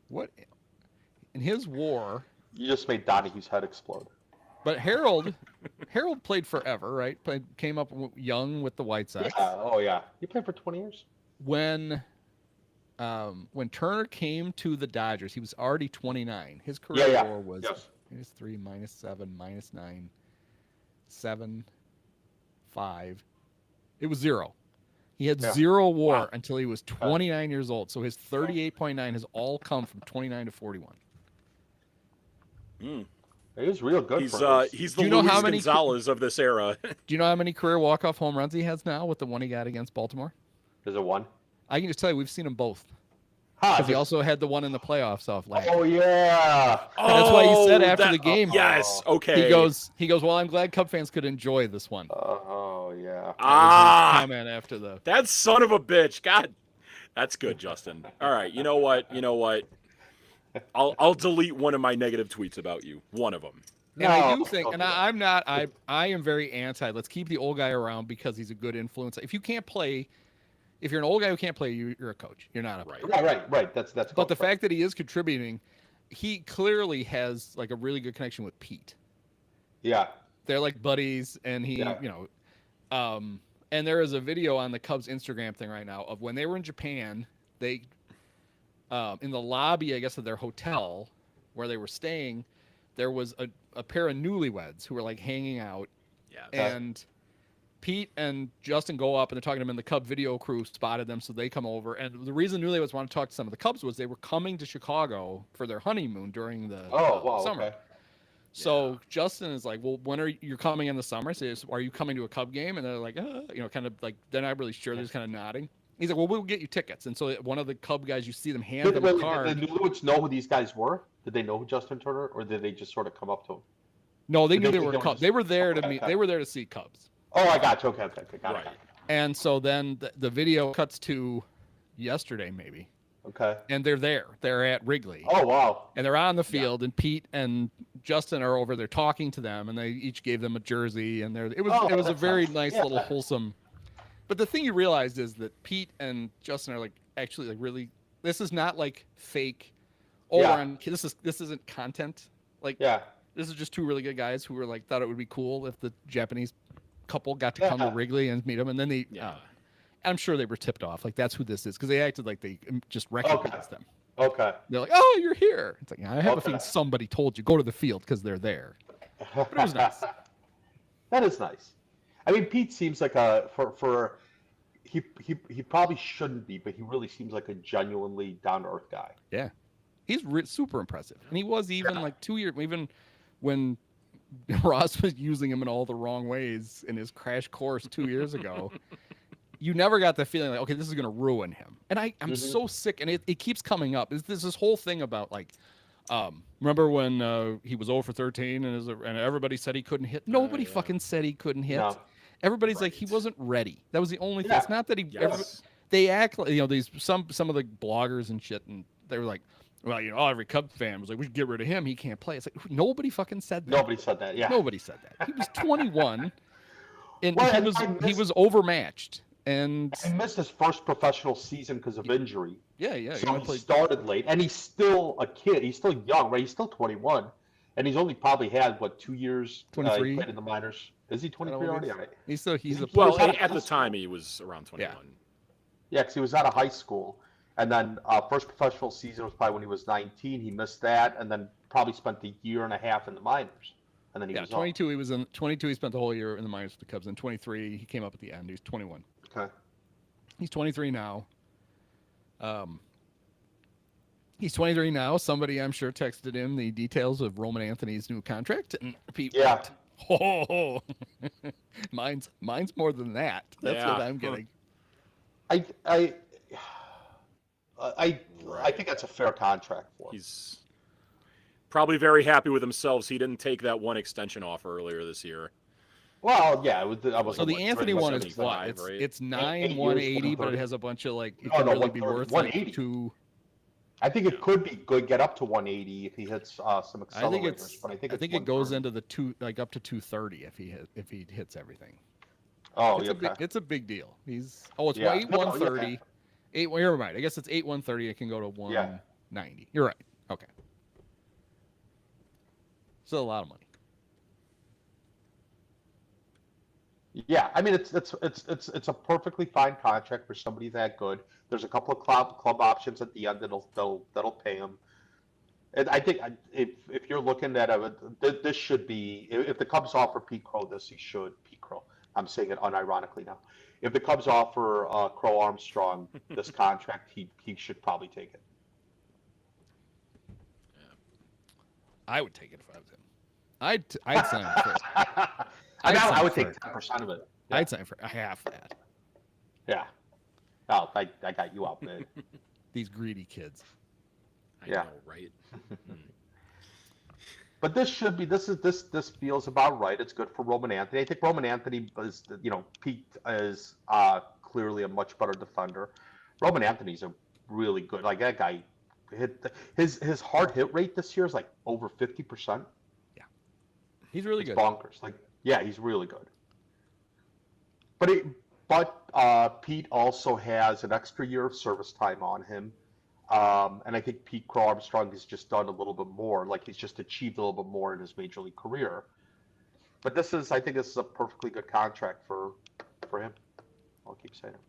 What in his WAR? You just made Donahue's head explode. But Harold played forever, right? Came up young with the White Sox. Oh yeah. You played for 20 years. When Turner came to the Dodgers, he was already 29. His career Yeah. WAR was Yes. -3, -7, -9, 7, 5. It was 0. He had Yeah. 0 WAR Wow. until he was 29 years old. So his 38.9 has all come from 29 to 41. Mm. He was real good. He's for his- he's Do the you know Luis how many- Gonzalez of this era. Do you know how many career walk-off home runs he has now with the one he got against Baltimore? Is it one? I can just tell you, we've seen them both. Ha, Because he just- also had the one in the playoffs off last. Oh yeah. That's why he said after the game- Yes. Okay. He goes, well, I'm glad Cub fans could enjoy this one. Oh yeah. That was his Ah, comment after the. that son of a bitch. God, that's good, Justin. All right. You know what? I'll delete one of my negative tweets about you. One of them. And I do No, think, don't and do that. I'm not, I am very anti. Let's keep the old guy around because he's a good influence. If you can't play, if you're an old guy who can't play, you're a coach. You're not a Right. Right. That's. But the fact that he is contributing, he clearly has like a really good connection with Pete. Yeah. They're like buddies, and he, Yeah. and there is a video on the Cubs Instagram thing right now of when they were in Japan. They, in the lobby, I guess, of their hotel where they were staying, there was a pair of newlyweds who were like hanging out, Yeah. and Pete and Justin go up and they're talking to him, and the Cub video crew spotted them, so they come over. And the reason newlyweds wanted to talk to some of the Cubs was they were coming to Chicago for their honeymoon during the summer. Okay. So Justin is like, "Well, when are you coming in the summer? So are you coming to a Cub game?" And they're like, kind of like they're not really sure. They're just kind of nodding. He's like, "Well, we'll get you tickets." And so one of the Cub guys, you see them hand them a card. Did the newlyweds know who these guys were? Did they know who Justin Turner, or did they just sort of come up to him? No, they knew they were Cubs. They were there to meet. They were there to see Cubs. Oh, I got you. Okay, got it. And so then the video cuts to yesterday, maybe. Okay. And they're there. They're at Wrigley. Oh, wow. And they're on the field, and Pete and Justin are over there talking to them, and they each gave them a jersey, and it was a very nice little wholesome. But the thing you realized is that Pete and Justin are like actually like really. This is not like fake. This isn't content. Like this is just two really good guys who were like thought it would be cool if the Japanese couple got to come to Wrigley and meet them, and then they. I'm sure they were tipped off. Like that's who this is because they acted like they just recognized them. Okay. They're like, "Oh, you're here." It's like I have a feeling somebody told you go to the field because they're there. But it was nice. That is nice. I mean, Pete seems like he probably shouldn't be, but he really seems like a genuinely down to earth guy. Yeah, he's super impressive, and he was even like 2 years even when Ross was using him in all the wrong ways in his crash course 2 years ago. You never got the feeling like, okay, this is going to ruin him. And I'm so sick, and it keeps coming up. There's this whole thing about like, remember when he was 0 for 13 and everybody said he couldn't hit? Nobody fucking said he couldn't hit. No. Everybody's like, he wasn't ready. That was the only thing. It's not that he. Yes. They act like these some of the bloggers and shit, and they were like, well, every Cub fan was like, we should get rid of him. He can't play. It's like nobody fucking said that. Nobody said that. Yeah. Nobody said that. He was 21, and he was overmatched. And he missed his first professional season because of injury. Yeah. So he started late, and he's still a kid. He's still young, right? He's still 21, and he's only probably had 2 years. 23. He played in the minors. Is he 23 already? He's at the time he was around 21. Yeah, because he was out of high school, and then first professional season was probably when he was 19. He missed that, and then probably spent a year and a half in the minors, and then he was 22. He was in 22. He spent the whole year in the minors with the Cubs. In 23, he came up at the end. He was 21. Okay. He's 23 now. He's 23 now. Somebody, I'm sure, texted him the details of Roman Anthony's new contract, and Pete went, "Oh, mine's more than that." That's what I'm getting. I think that's a fair contract for him. He's probably very happy with himself. So he didn't take that one extension offer earlier this year. Well, yeah. So the Anthony one is what? It's 9,180, but it has a bunch of like. It can really be worth 180. Like I think it could be good. Get up to 180 if he hits some accelerators. I think it goes into the up to 230 if he hits everything. Oh, it's a big deal. It's 8,130. You're right. I guess it's 8,130. It can go to 190. You're right. Okay. Still a lot of money. Yeah, I mean it's a perfectly fine contract for somebody that good. There's a couple of club options at the end that'll pay him. And I think if you're looking at it, this should be if the Cubs offer Pete Crow this, Pete Crow. I'm saying it unironically now. If the Cubs offer Crow Armstrong this contract, he should probably take it. I would take it if I was him. I'd sign for it. I would take 10% of it. Yeah. I'd sign for half that. Yeah. Oh, I got you out, man. These greedy kids. I know, right? But this feels about right. It's good for Roman Anthony. I think Roman Anthony is, Pete is clearly a much better defender. Roman Anthony's a really good. Like that guy hit his hard hit rate this year is like over 50%. Yeah, he's really good. Bonkers. Like. Yeah, he's really good. But Pete also has an extra year of service time on him. And I think Pete Crow Armstrong has just done a little bit more. Like he's just achieved a little bit more in his major league career. But I think this is a perfectly good contract for him. I'll keep saying it.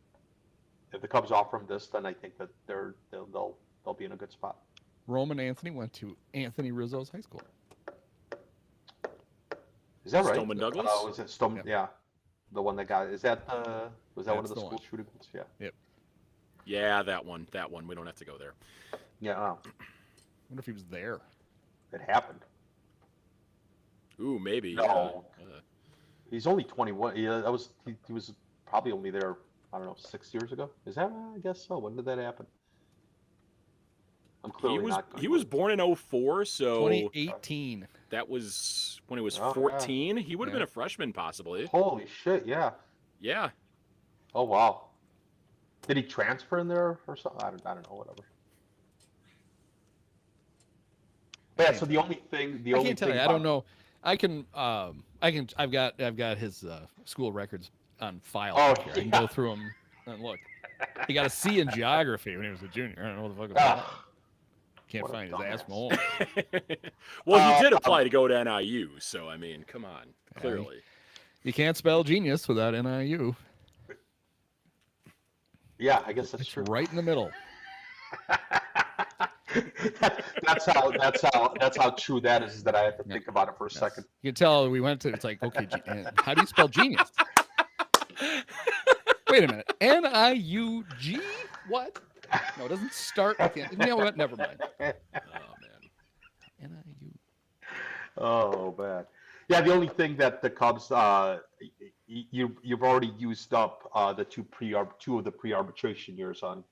If the Cubs offer him this, then I think that they'll be in a good spot. Roman Anthony went to Anthony Rizzo's high school. Is that right? Stoneman Douglas? Oh, is it Stoneman? Yeah. The one that got, was that one of That's the the school one. shooting ones? Yeah. Yeah, that one. That one. We don't have to go there. Yeah, I wonder if he was there. it happened. Ooh, maybe. No. Yeah. He's only 21. Yeah, he was probably only there, I don't know, 6 years ago. Is that? I guess so. When did that happen? I'm He clearly was not good. he was born in 04, so 2018. that was when he was Oh, yeah. 14. He would have Yeah. been a freshman possibly. Holy shit! Yeah. Yeah. Oh wow. Did he transfer in there or something? I don't know. Whatever. But yeah. So the only thing, I can't tell you. I don't know. I've got his school records on file. Oh, here. I can yeah. go through them and look. He got a C in geography when he was a junior. I don't know what the fuck about that. Ah, Can't what a find his ass dumbass. home. Well, he did apply to go to NIU, so I mean, come on. Clearly. You can't spell genius without NIU. yeah, I guess that's It's true. right in the middle. that's how true that is. That I have to think about it for a second. You can tell we went to. It's like, okay, how do you spell genius? Wait a minute. NIUG? What? No, it doesn't start with the. You know what? Never mind. Oh man. NIU. Oh man. Yeah, the only thing that the Cubs, you've already used up the two of the pre-arbitration years on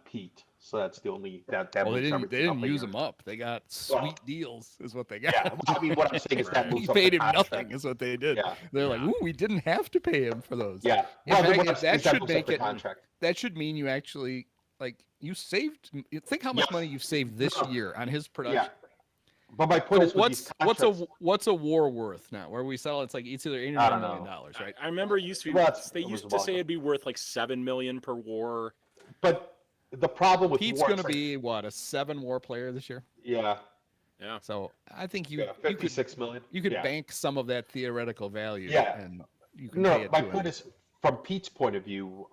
Pete, so that's the only that. Well, they moves didn't. everything They didn't up a use year. them up. They got sweet deals, is what they got. Yeah, well, I mean, what I'm saying is that Right. moves He up the paid him contract. nothing, is what they did. Yeah, They're like, ooh, we didn't have to pay him for those. yeah. In Well, fact, what I'm that saying is should moves up make the it. contract. That should mean you actually you saved. Think how much Yes. money you've saved this No. year on his production. Yeah, but my point So is, with these what's a war worth now? Where we settle, it's like it's either $8 or I $9 don't million, know. right? I remember it used to be Well, they it was used to say about- it'd be worth like 7 million per war. But the problem with Pete's war, going to it's like- be what, a 7-war player this year? yeah, Yeah. So I think you yeah, you could 56 million. you could yeah. bank some of that theoretical value. Yeah. And you can No, pay it my to him. point is, from Pete's point of view,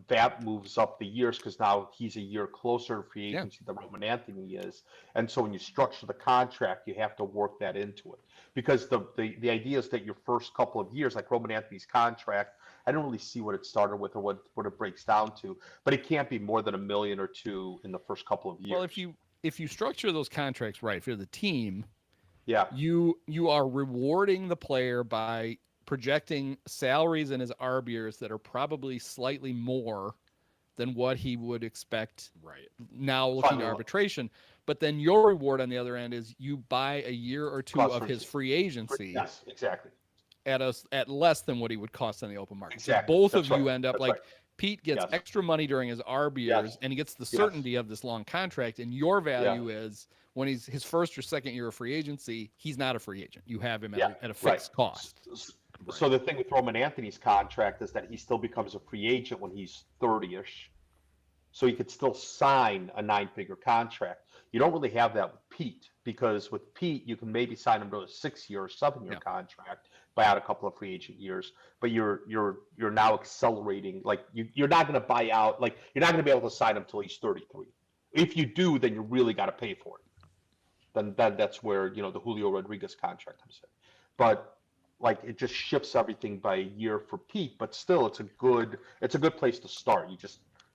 that moves up the years because now he's a year closer to free Yeah. agency than Roman Anthony is, and so when you structure the contract, you have to work that into it because the idea is that your first couple of years, like Roman Anthony's contract, I don't really see what it started with or what it breaks down to, but it can't be more than $1 million or $2 million in the first couple of years. Well, if you structure those contracts right, if you're the team, yeah, you are rewarding the player by projecting salaries in his ARB years that are probably slightly more than what he would expect Right. now looking to Fine. arbitration. But then your reward on the other end is you buy a year or two Cost of for- his free agency yes, exactly. at less than what he would cost on the open market. Exactly. So both That's of you right. end up That's like right. Pete gets Yes. extra money during his ARB years Yes. and he gets the Yes. certainty of this long contract. And your value is when he's his first or second year of free agency, he's not a free agent. You have him at a fixed cost. So the thing with Roman Anthony's contract is that he still becomes a free agent when he's 30-ish. So he could still sign a 9-figure contract. You don't really have that with Pete because with Pete, you can maybe sign him to a 6-year or 7-year Yeah. contract, buy out a couple of free agent years, but you're now accelerating. Like you're not going to buy out, like you're not going to be able to sign him until he's 33. If you do, then you really got to pay for it. Then that's where the Julio Rodriguez contract comes in. But like it just shifts everything by a year for Pete, but still it's a good place to start.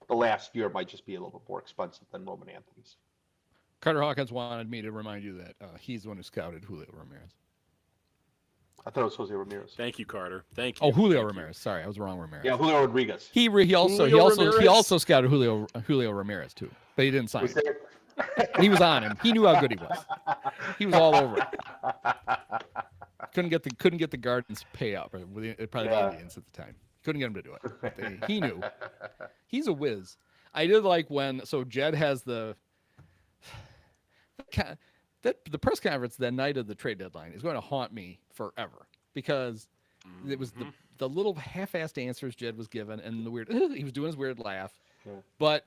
The last year might just be a little bit more expensive than Roman Anthony's. Carter Hawkins wanted me to remind you that he's the one who scouted Julio Ramirez. I thought it was Jose Ramirez. Thank you, Carter. Thank you. Oh, Julio Thank you. Ramirez. Sorry, I was wrong. Ramirez. Yeah, Julio Rodriguez. He Julio Ramirez? also scouted Julio Ramirez too, but he didn't sign Was him. there- He was on him. He knew how good he was. He was all over it. Couldn't get the Guardians pay up, or probably Yeah. the Indians at the time. Couldn't get him to do it. But he knew. He's a whiz. I did like when Jed has the press conference that night of the trade deadline is going to haunt me forever because it was the little half-assed answers Jed was given and the weird he was doing his weird laugh, Yeah. but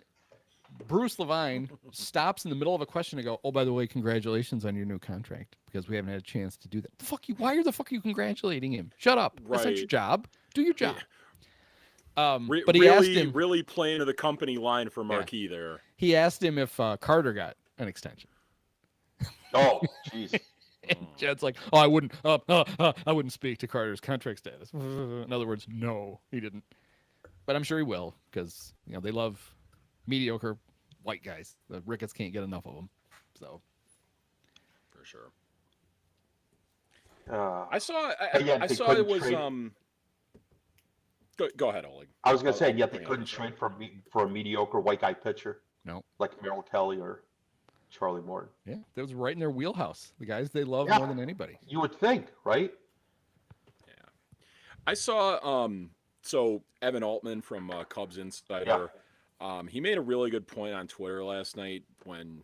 Bruce Levine stops in the middle of a question to go, "Oh, by the way, congratulations on your new contract because we haven't had a chance to do that." Fuck you! Why the fuck are you congratulating him? Shut up! That's not your Right. job. Do your job. But But he asked him. really playing to the company line for Marquis there. He asked him if Carter got an extension. Oh, jeez. And Jed's like, oh, I wouldn't speak to Carter's contract status. In other words, no, he didn't. But I'm sure he will because they love mediocre white guys. The Ricketts can't get enough of them. So For sure. Uh, I saw yet I they saw couldn't it was trade- Go ahead, Oleg. I was gonna say, I'll yet they bring it couldn't up. trade for a mediocre white guy pitcher no. like Merrill Kelly or Charlie Morton. Yeah, that was right in their wheelhouse. The guys they love Yeah. more than anybody. You would think, right? I saw so Evan Altman from Cubs Insider. He made a really good point on Twitter last night when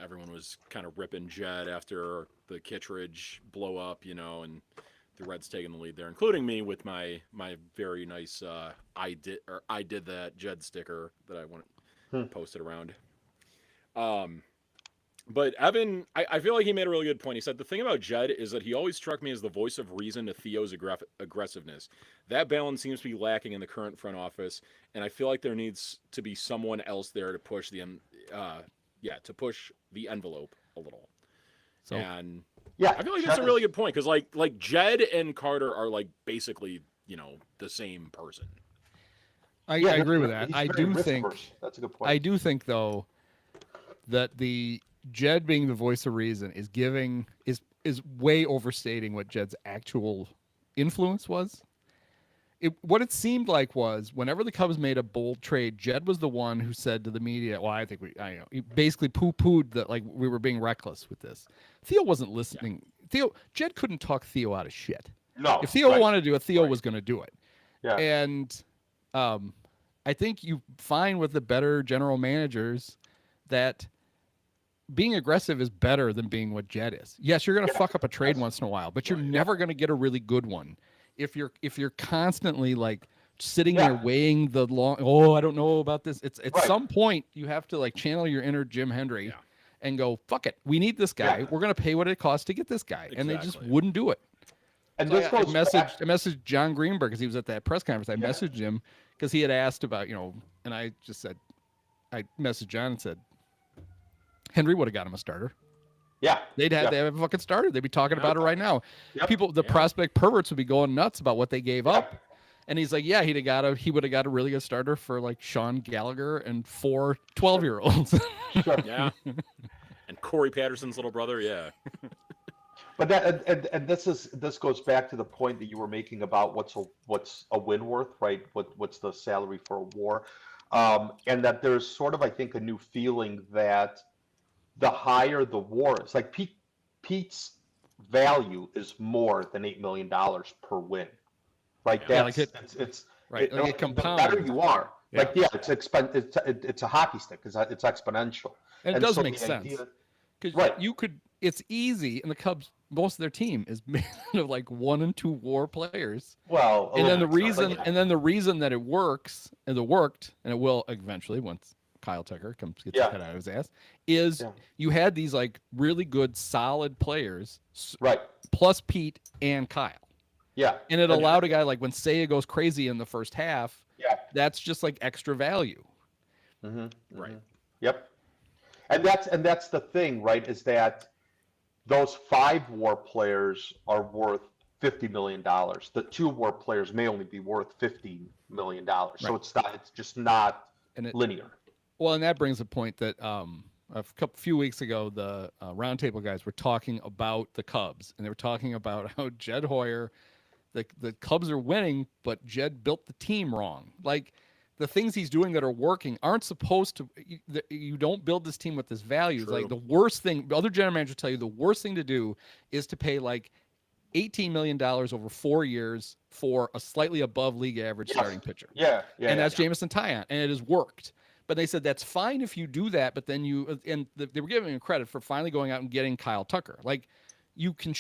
everyone was kind of ripping Jed after the Kittredge blow up, and the Reds taking the lead there, including me with my very nice I did that Jed sticker that I want posted around. But Evan, I feel like he made a really good point. He said the thing about Jed is that he always struck me as the voice of reason to Theo's aggressiveness. That balance seems to be lacking in the current front office, and I feel like there needs to be someone else there to push the envelope a little. So And Yeah, I feel like that's a Jed really is- good point because like Jed and Carter are like basically the same person. I yeah, agree with he's that. I very do risk think averse. That's a good point. I do think though that the Jed being the voice of reason is way overstating what Jed's actual influence was. What it seemed like was whenever the Cubs made a bold trade, Jed was the one who said to the media, "Well, I think he basically poo-pooed that like we were being reckless with this." Theo wasn't listening. Jed couldn't talk Theo out of shit. No, If Theo right. wanted to do it, Theo Right. was going to do it. Yeah. And I think you find with the better general managers that being aggressive is better than being what Jed is. Yes, you're going to fuck up a trade once in a while, but you're never going to get a really good one if you're constantly like sitting there weighing the long. Oh, I don't know about this. It's at Right. some point you have to like channel your inner Jim Hendry and go, fuck it, we need this guy. Yeah. We're going to pay what it costs to get this guy, and they just Exactly. wouldn't do it. And So this I goes messaged back. I messaged John Greenberg because he was at that press conference. I messaged him because he had asked about, and I just said, I messaged John and said, Henry would have got him a starter. Yeah. They have a fucking starter. They'd be talking about it right now. Yep. The prospect perverts would be going nuts about what they gave up. And he's like, yeah, he would have got a really good starter for like Sean Gallagher and 4 12-year-olds. Sure. Yeah. And Corey Patterson's little brother, yeah. But that this goes back to the point that you were making about what's a win worth, right? What's the salary for a WAR, and that there's sort of, I think, a new feeling that the higher the WAR is, like Pete's value is more than $8 million per win, right? Yeah, That's like it's right, like it the better compounds. you are, Yeah. like it's a hockey stick. It's exponential, And it does so make the sense. idea- Because Right. it's easy, and the Cubs, most of their team is made of like 1 and 2 WAR players. Well, And then the yeah. reason that it works and it worked, and it will eventually once Kyle Tucker gets his head out of his ass, is you had these like really good, solid players, Right. plus Pete and Kyle. Yeah. And it allowed a guy like when Seiya goes crazy in the first half, Yeah. that's just like extra value. Right. Yep. And that's the thing, right? Is that those 5 WAR players are worth $50 million. The 2 WAR players may only be worth $15 million. So Right. it's just not And linear. Well, and that brings a point that a few weeks ago, the roundtable guys were talking about the Cubs, and they were talking about how Jed Hoyer, the Cubs are winning, but Jed built the team wrong. Like the things he's doing that are working aren't supposed to. You don't build this team with this value. It's like the worst thing. Other general managers tell you the worst thing to do is to pay like $18 million over 4 years for a slightly above league average starting pitcher. Yeah. And that's Jameson Taillon, and it has worked. But they said that's fine if you do that, but then they were giving him credit for finally going out and getting Kyle Tucker. Like you can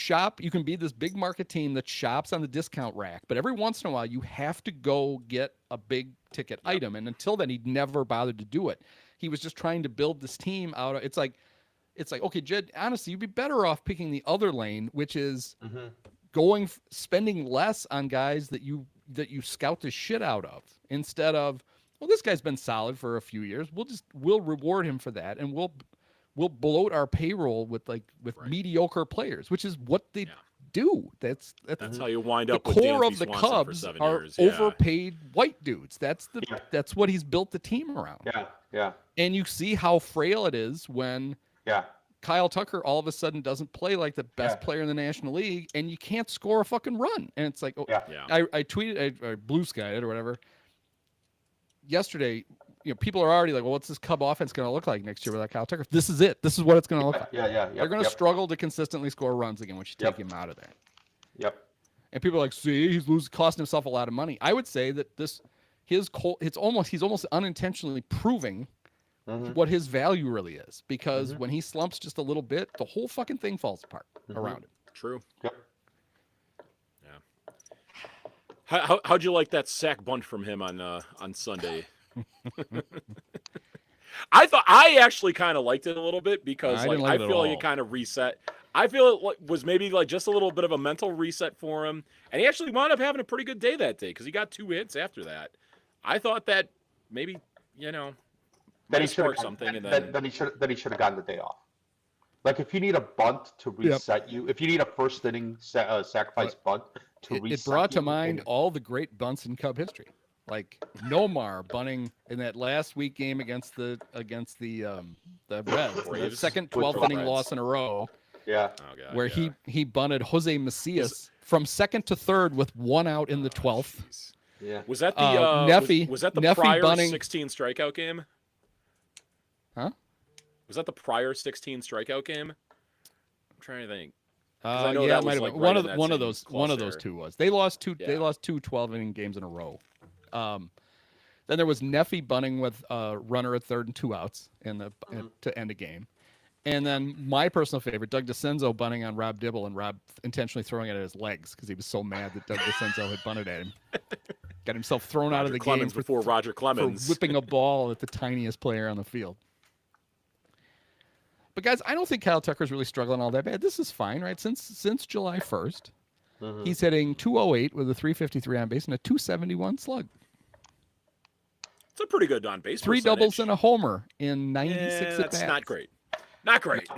be this big market team that shops on the discount rack, but every once in a while you have to go get a big ticket item. And until then, he'd never bothered to do it. He was just trying to build this team out of. It's like, okay, Jed, honestly, you'd be better off picking the other lane, which is spending less on guys that you scout the shit out of instead of, well, this guy's been solid for a few years. We'll reward him for that, and we'll bloat our payroll with Right. mediocre players, which is what they Yeah. do. That's how you wind the up with core Dansby of the Swanson for Cubs 7 are years. Yeah. overpaid white dudes. That's Yeah. that's what he's built the team around. Yeah. And you see how frail it is when Yeah. Kyle Tucker all of a sudden doesn't play like the best Yeah. player in the National League, and you can't score a fucking run. And it's like, oh, Yeah. Yeah. I tweeted, I blue skied or whatever yesterday. People are already like, well, what's this Cub offense going to look like next year without Kyle Tucker? This is it. This is what it's going to look like. Yeah. They're going to struggle to consistently score runs again once you take Yep. him out of there. Yep. And people are like, see, he's costing himself a lot of money. I would say that he's almost unintentionally proving Mhm. what his value really is, because when he slumps just a little bit, the whole fucking thing falls apart around him. True. Yep. Yeah. How'd you like that sack bunt from him on Sunday? I actually kind of liked it a little bit because I didn't I like it at feel like all. it kind of reset. I feel it was maybe like just a little bit of a mental reset for him, and he actually wound up having a pretty good day that day because he got 2 hits after that. I thought that maybe Then might he should spark have something, and then then he should have gotten the day off. Like if you need a bunt to reset you, if you need a first inning sacrifice bunt to reset It brought to you, mind all the great bunts in Cub history, like Nomar bunting in that last week game against the Reds, the Braves? second With 12th the inning Reds. loss in a row, Yeah. oh god, where yeah. he bunted Jose Macias from second to third with 1 out in the 12th. Jeez. Yeah. Was that the Neffy- was that the Neffy prior bunting- 16 strikeout game? Huh? Was that the prior 16 strikeout game? I'm trying to think. I know Yeah, that it might was, have like, been right one in of that one of same those one of those cluster. two was. They lost two. Yeah. They lost 2 12-inning games in a row. Then there was Neffy bunting with runner at third and 2 outs to end a game. And then my personal favorite, Doug DeCenzo bunting on Rob Dibble, and Rob intentionally throwing it at his legs because he was so mad that Doug DeCenzo had bunted at him. Got himself thrown out of Roger the Clemens game before Roger for Clemens. whipping a ball at the tiniest player on the field. But guys, I don't think Kyle Tucker's really struggling all that bad. This is fine, right? Since July 1st, he's hitting 208 with a 353 on base and a 271 slug. It's a pretty good on base. 3 doubles and a homer in 96 at That's bats. not great. Not great.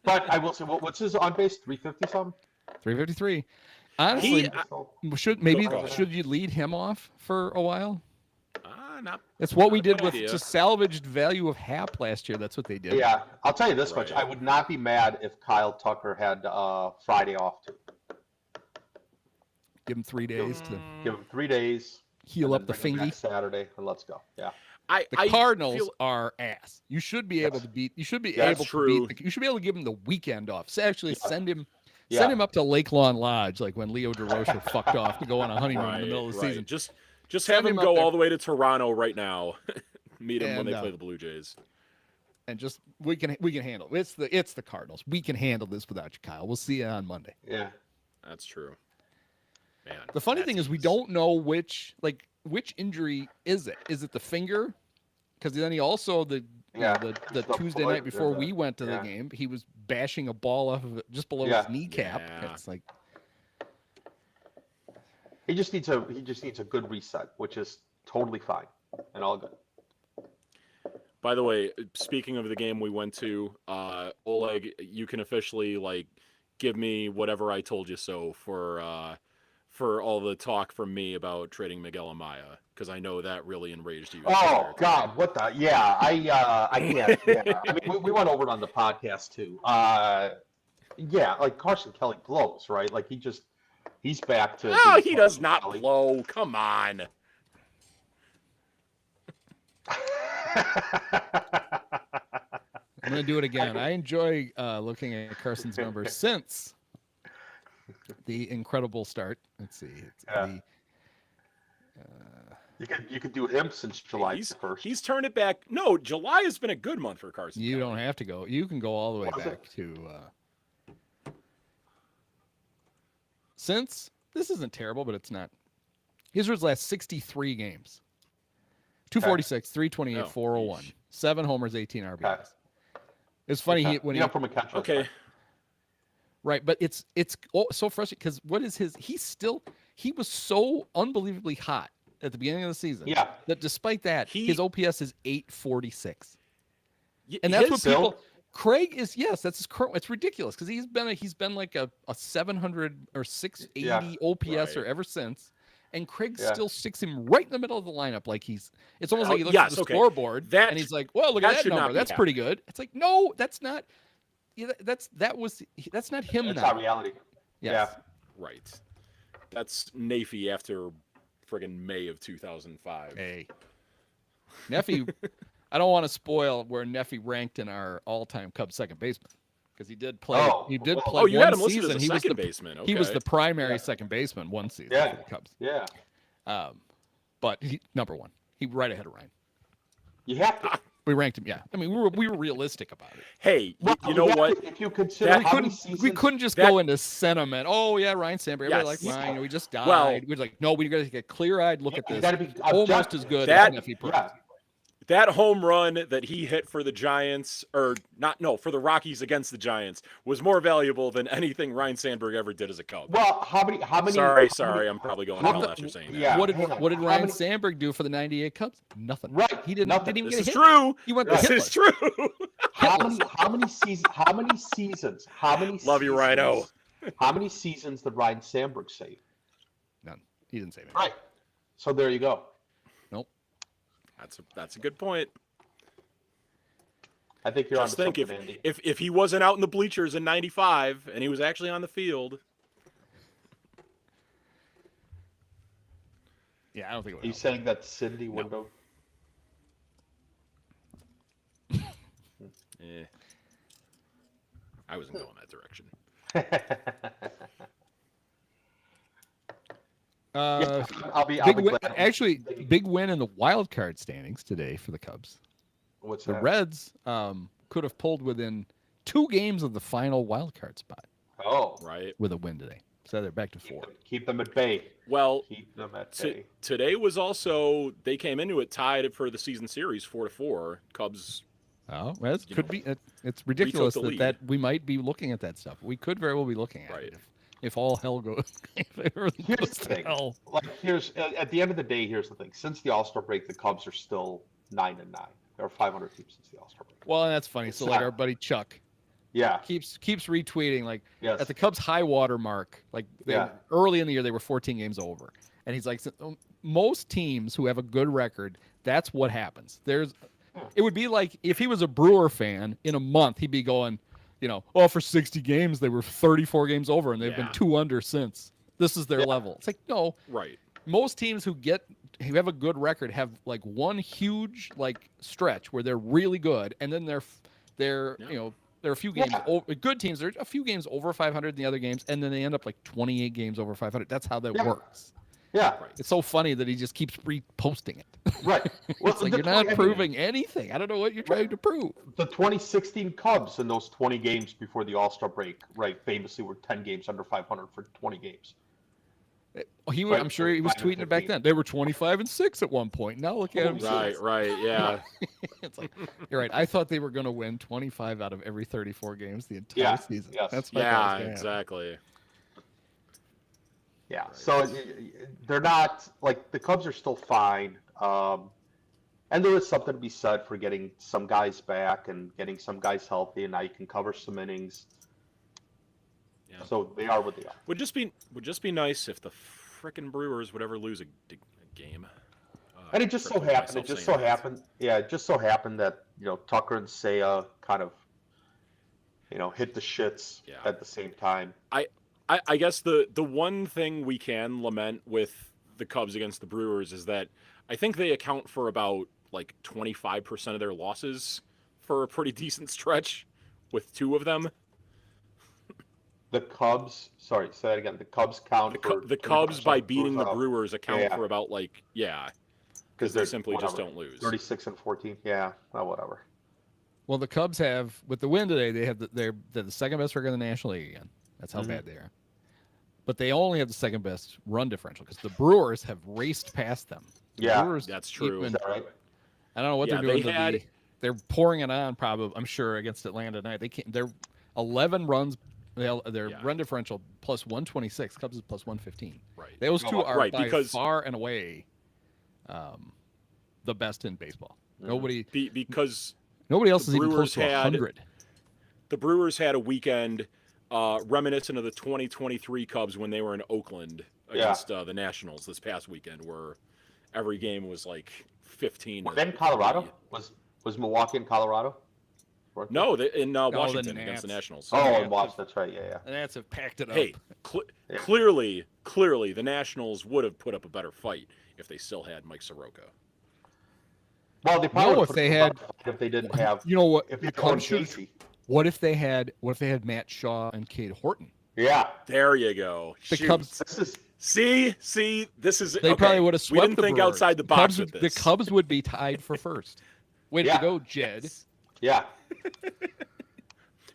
But I will say, what's his on base? 350 something. 353. Honestly, Go ahead. should you lead him off for a while? Not. That's what we Not a did bad with idea. just salvaged value of Hap last year. That's what they did. Yeah, I'll tell you this much: Right. I would not be mad if Kyle Tucker had Friday off too. Give him 3 days to Give him 3 days. heal and up the then bring him back fingy. Saturday, and let's go. Yeah. The Cardinals feel- are ass. You should be able to beat. You should be That's able true. to beat. You should be able to give him the weekend off. So actually, Yeah. send him Yeah. Send him up to Lake Lawn Lodge, like when Leo DeRocher fucked off to go on a honeymoon in Right, the middle of the right. season. Just Send have him him up go there. all the way to Toronto right now. Meet him when And, they play the Blue Jays. And just we can handle it. It's the Cardinals. We can handle this without you, Kyle. We'll see you on Monday. Yeah. That's true. Man, The funny that's thing is we easy. don't know which injury is it? Is it the finger? Because then he also the The Tuesday foot night before or the- we went to the yeah. game, he was bashing a ball off of it just below Yeah. his kneecap. Yeah. It's like He just needs a good reset, which is totally fine and all good. By the way, speaking of the game we went to, Oleg, you can officially give me whatever I told you so for all the talk from me about trading Miguel Amaya, because I know that really enraged you. Oh God, what the? Yeah, I can't. Yeah. I mean, we went over it on the podcast too. Yeah, like Carson Kelly blows, right? Like he's back to. No, being he does Carson not Kelly. blow. Come on. I'm gonna do it again. I enjoy looking at Carson's numbers since the incredible start. Let's see. It's Yeah. You could do him since July He's 1st. he's turned it back. No, July has been a good month for Carson. You Kelly. don't have to go. You can go all the way Was it? back to since this isn't terrible, but it's not. His last 63 games. 246, 328, Oh, 401. yeesh. 7 homers, 18 RBIs. Okay. It's funny when he from a catcher. Okay. right, but it's so frustrating because what is his? He was so unbelievably hot at the beginning of the season. Yeah. That despite that, He- his OPS is 846. Y- And that's his- what people Craig is that's his current. It's ridiculous because he's been like a 700 or 680 Yeah. OPSer Right. ever since, and Craig Yeah. still sticks him right in the middle of the lineup. Like it's almost Oh, like he looks at yes, the okay. scoreboard That- and he's like, well, look that at that should not number. be That's pretty good. It's like, no, that's not. Yeah, that's not him That's now. not reality. Yes. Right. That's Nafy after friggin' May of 2005. Hey, Neffy. I don't want to spoil where Neffy ranked in our all-time Cubs second baseman because he did play. Oh, he did well- play. Oh, you one had him listed season. as a He was second the baseman. he was Okay. the primary Yeah. second baseman one season Yeah. for the Cubs. Yeah. But he number one. He right ahead of Ryan. You have to. We ranked him. Yeah, I mean we were realistic about it. Hey, Well, you know have what? to, if you consider That- how many seasons, We couldn't just that- go into sentiment. Oh yeah, Ryan Sandberg. Everybody Yes. liked Ryan. We just died. Well- We're like, no, we got to take a clear-eyed look at you this. got to be Almost objective. as good That- as Neffy Perez. Yeah. That home run that he hit for the Giants, for the Rockies against the Giants, was more valuable than anything Ryan Sandberg ever did as a Cub. Well, how many? Sorry, I'm probably going how hell many- after saying that. yeah. What did hang on. what did How Ryan many- Sandberg do for the '98 Cubs? Nothing. Right, He didn't. nothing. Didn't even This get is a hit. true. He went This hitless. This is true. How many seasons? How many seasons? How many? Love you, Rhino. seasons- How many seasons did Ryan Sandberg save? None. He didn't say anything. Right. So there you go. Nope. That's a good point. I think you're on Just think something, Andy. if he wasn't out in the bleachers in '95 and he was actually on the field, Yeah, I don't think it Are you would. saying that Cindy would have? I wasn't going that direction. I'll be Big win, glad. actually, big win in the wild card standings today for the Cubs. What's The that? Reds could have pulled within 2 games of the final wild card spot Oh, Right. with a win today. So they're back to 4. keep them at bay. Well, Keep them at bay. today was also they came into it tied for the season series 4-4. Cubs. Oh, well, it You could know, be. It's ridiculous the lead. that we might be looking at that stuff. We could very well be looking at Right. it if all hell goes. If everything Here's goes the to thing. hell. Like here's at the end of the day, here's the thing. Since the All-Star break, the Cubs are still 9-9. There are 500 teams since the All-Star break. Well, and that's funny. So It's like not- our buddy Chuck Yeah. keeps retweeting like Yes. at the Cubs high water mark, like Yeah. early in the year they were 14 games over, and he's like, most teams who have a good record, that's what happens. It would be like if he was a Brewer fan in a month, he'd be going, for 60 games they were 34 games over, and they've been Yeah. 2 under since. This is their Yeah. level. It's like no, Right. most teams who have a good record have like one huge like stretch where they're really good, and then they're Yeah. there are a few games. Yeah. Good teams, there are a few games over 500 in the other games, and then they end up like 28 games over 500. That's how that Yeah. works. Yeah. It's so funny that he just keeps reposting it. Right. Well, It's like the you're not 20 proving anything. I don't know what you're trying to prove. The 2016 Cubs in those 20 games before the All-Star break, right, famously were 10 games under 500 for 20 games. Right, I'm sure he was 5 and tweeting it back 15. then. They were 25-6 at one point. Now look at him. Right. Yeah. It's like you're right. I thought they were going to win 25 out of every 34 games the entire Yeah, season. yes. That's what I thought Yeah. was gonna happen. Exactly. Yeah. So they're not like the Cubs are still fine. And there is something to be said for getting some guys back and getting some guys healthy, and now you can cover some innings. Yeah. So they are what they are. Would just be nice if the frickin' Brewers would ever lose a game. And it just so crippled happened. It myself just saying so that. happened. Yeah, it just so happened that Tucker and Seiya kind of hit the shits Yeah. at the same time. I guess the one thing we can lament with the Cubs against the Brewers is that I think they account for about like 25% of their losses for a pretty decent stretch with 2 of them. The Cubs. Sorry, say that again. The Cubs count The Cubs by 20% beating the out Brewers account Yeah. for about because they simply just don't lose. 36 and 14. Yeah, well, whatever. Well, the Cubs have, with the win today, they have they're the second best record in the National League again. That's how Mhm. bad they are. But they only have the second best run differential because the Brewers have raced past them. The Yeah, Brewers that's keep true. in- Is that right? I don't know what Yeah, they're doing. they had- They're pouring it on, probably. I'm sure against Atlanta tonight. They're 11 runs. Their Yeah. run differential plus 126. Cubs is plus 115. Right. Those two are Right, by because- far and away the best in baseball. Mhm. Nobody Because else is even close Brewers to had- 100. the Brewers had a weekend reminiscent of the 2023 Cubs when they were in Oakland against the Nationals this past weekend, where every game was like 15. Were they in Colorado? Was Milwaukee in Colorado? No, in the Washington against the Nats. Nationals. Oh, in Washington. That's right. Yeah. The Nats have packed it up. Hey, clearly, the Nationals would have put up a better fight if they still had Mike Soroka. Well, they probably No, would if they put had, up if they didn't have. you know what? If The they called Cubs should. Casey. What if they had Matt Shaw and Cade Horton? Yeah. There you go. The Shoot. Cubs. This is. See, this is. They probably would have swept. We didn't the think Brewers. outside the The box Cubs, with this. The Cubs would be tied for first. Way to Yeah. go, Jed. Yeah.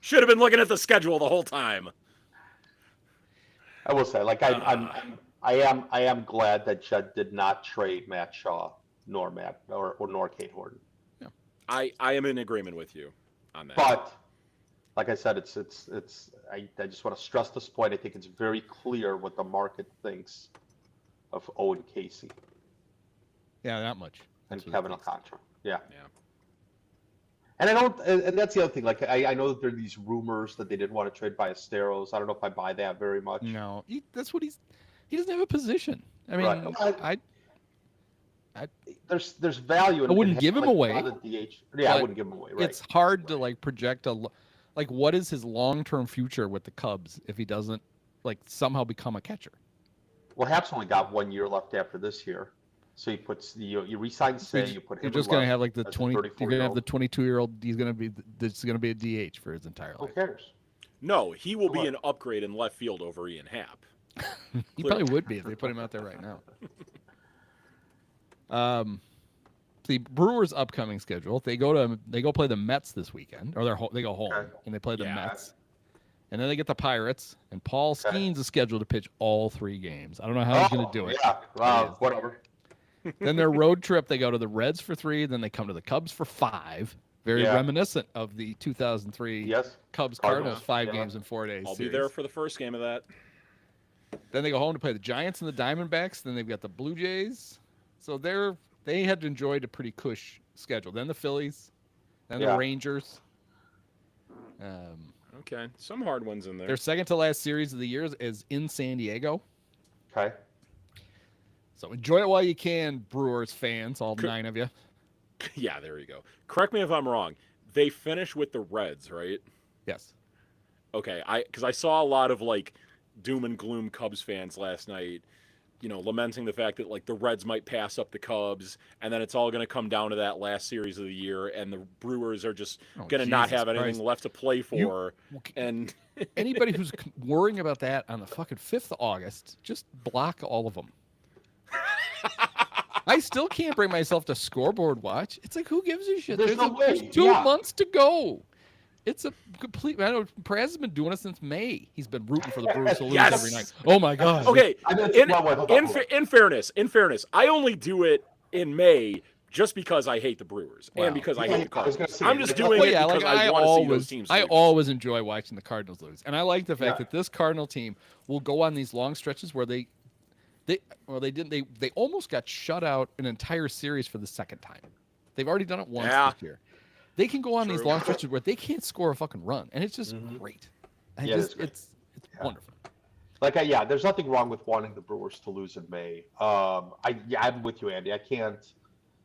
Should have been looking at the schedule the whole time. I will say, like I am glad that Jed did not trade Matt Shaw nor Cade Horton. I am in agreement with you on that. But like I said, I just want to stress this point. I think it's very clear what the market thinks of Owen Casey Yeah, not much. and That's what Kevin it is. Alcantara. Yeah. Yeah. And and that's the other thing. Like I know that there are these rumors that they didn't want to trade Ballesteros. I don't know if I buy that very much. No, that's what he doesn't have a position. I mean, Right. I There's value in I wouldn't in give him having, away, a DH. Yeah, I but wouldn't give him away. Right. it's hard to like project like what is his long-term future with the Cubs if he doesn't like somehow become a catcher. Well, Haps only got 1 year left after this year, so he puts you resign Say, you put him. You're just gonna have like the as a 20. You're gonna have 34-year-old. the 22-year-old. He's gonna be. This is gonna be a DH for his entire Who life. cares? No, he will be What? an upgrade in left field over Ian Happ. He probably would be if they put him out there right now. The Brewers' upcoming schedule. They go play the Mets this weekend, or they go home Okay. and they play the Yeah. Mets, and then they get the Pirates. And Paul Okay. Skeens is scheduled to pitch all 3 games. I don't know how he's going to do it. Yeah, whatever. Then their road trip, they go to the Reds for 3, then they come to the Cubs for 5. Very Yeah. reminiscent of the 2003 Yes. Cubs Cardinals, Cardinals 5 yeah. games in 4 days. I'll be series. there for the first game of that. Then they go home to play the Giants and the Diamondbacks. Then they've got the Blue Jays. So they had enjoyed a pretty cush schedule. Then the Phillies, then the Yeah. Rangers. Okay, some hard ones in there. Their second to last series of the year is in San Diego. Okay. So enjoy it while you can, Brewers fans, all 9 of you. Yeah, there you go. Correct me if I'm wrong. They finish with the Reds, right? Yes. Okay, because I saw a lot of like doom and gloom Cubs fans last night, lamenting the fact that like the Reds might pass up the Cubs, and then it's all going to come down to that last series of the year, and the Brewers are just Oh, going to not Jesus have anything Christ. left to play for. And Anybody who's worrying about that on the fucking 5th of August, just block all of them. I still can't bring myself to scoreboard watch. It's like, who gives a shit? There's no way. There's 2 Yeah. months to go. It's a complete. I know Praz has been doing it since May. He's been rooting for the Brewers to lose Yes. every night. Oh my god. okay, I mean, in, well, wait, hold in, on. fa- in fairness, I only do it in May just because I hate the Brewers Wow. and because I Yeah, hate the I was Cubs. gonna say, I'm just well, doing Well, it yeah, because like I want to see those teams I lose. always enjoy watching the Cardinals lose, and I like the fact Yeah. that this Cardinal team will go on these long stretches where they almost got shut out an entire series for the second time. They've already done it once Yeah. this year. They can go on these True. long stretches where they can't score a fucking run, and it's just great. And Yeah, just, it's great. it's wonderful. Like, there's nothing wrong with wanting the Brewers to lose in May. I'm with you, Andy. I can't.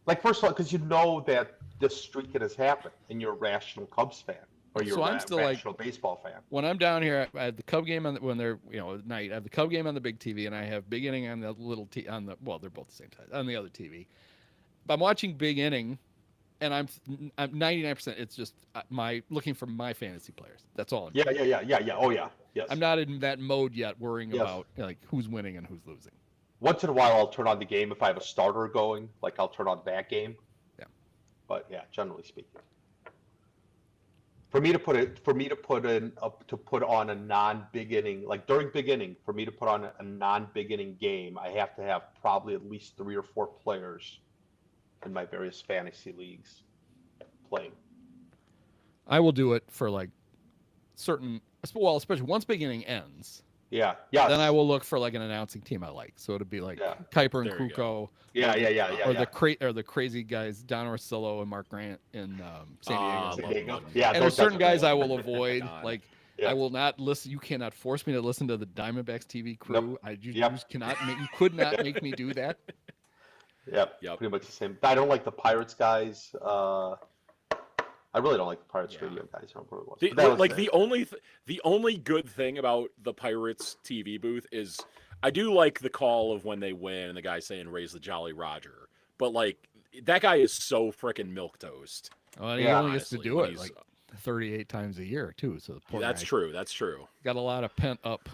Like, first of all, because you know that this streak has happened, and you're a rational Cubs fan, or you're So I'm a still, like- rational baseball fan. When I'm down here, I have the Cub game when they're at night. I have the Cub game on the big TV, and I have Big Inning on the little they're both the same size on the other TV. But I'm watching Big Inning, and I'm 99%. It's just my looking for my fantasy players. That's all. Yeah. Oh, yeah. Yes. I'm not in that mode yet, worrying Yes. about like who's winning and who's losing. Once in a while, I'll turn on the game if I have a starter going. Like, I'll turn on that game. Yeah. But yeah, generally speaking, for me to put on a non-big inning, like during big inning, for me to put on a non-big inning game, I have to have probably at least 3 or 4 players in my various fantasy leagues playing. I will do it for like certain, well, especially once Big Inning ends. Yeah. Yes. Then I will look for like an announcing team I like. So it'd be like Yeah. Kuiper and There you go. Kukoc, Yeah. or the crazy guys Don Orsillo and Mark Grant in San Diego. Ah, San love Diego. them. Yeah. And there's those certain guys guys are I cool. will avoid. God. Like Yeah. I will not listen. You cannot force me to listen to the Diamondbacks TV crew. Nope. You Yep. just cannot make. You could not make me do that. Yep. Yep. Pretty much the same. I don't like the Pirates guys. I really don't like the Pirates Yeah. radio guys. I don't remember what The, it was. But that was like it. the only good thing about the Pirates TV booth is I do like the call of when they win and the guy saying "Raise the Jolly Roger," but like that guy is so freaking milquetoast. Well, and he Yeah, only gets to honestly, do when it he's- like 38 times a year too. So the poor That's guy true. That's true. got a lot of pent up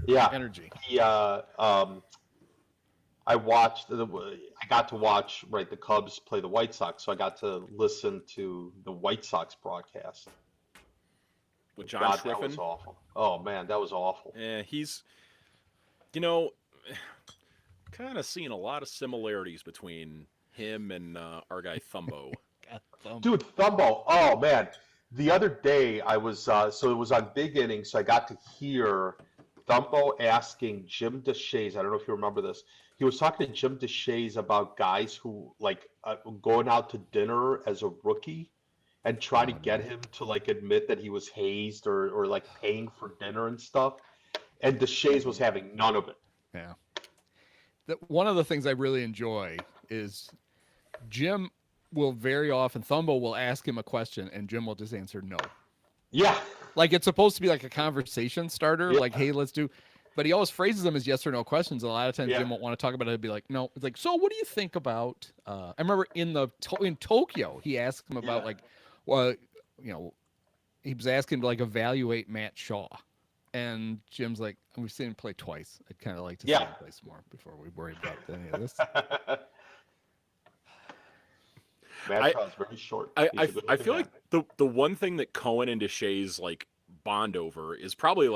Yeah. energy. I got to watch the Cubs play the White Sox, so I got to listen to the White Sox broadcast. With John God, that was Schriffen, awful. Oh man, that was awful. he's, kind of seeing a lot of similarities between him and our guy Thumbo. Dude, Thumbo. Oh man, the other day I was so it was on Big Inning, so I got to hear Thumbo asking Jim DeShays. I don't know if you remember this. He was talking to Jim DeShays about guys who going out to dinner as a rookie and trying to get him to admit that he was hazed or paying for dinner and stuff. And DeShays was having none of it. Yeah. One of the things I really enjoy is Jim will very often, Thumbo will ask him a question and Jim will just answer no. Yeah. Like it's supposed to be like a conversation starter, Yeah. like, hey, let's do. But he always phrases them as yes or no questions. And a lot of times Yeah. Jim won't want to talk about it. He'll be like, no. It's like, so what do you think about? I remember in Tokyo, he asked him about he was asking to evaluate Matt Shaw. And Jim's like, we've seen him play twice. I'd kind of like to see him play some more before we worry about any of this. Matt Shaw's very short. I He's a good-looking feel guy. like the one thing that Cohen and DeShays bond over is probably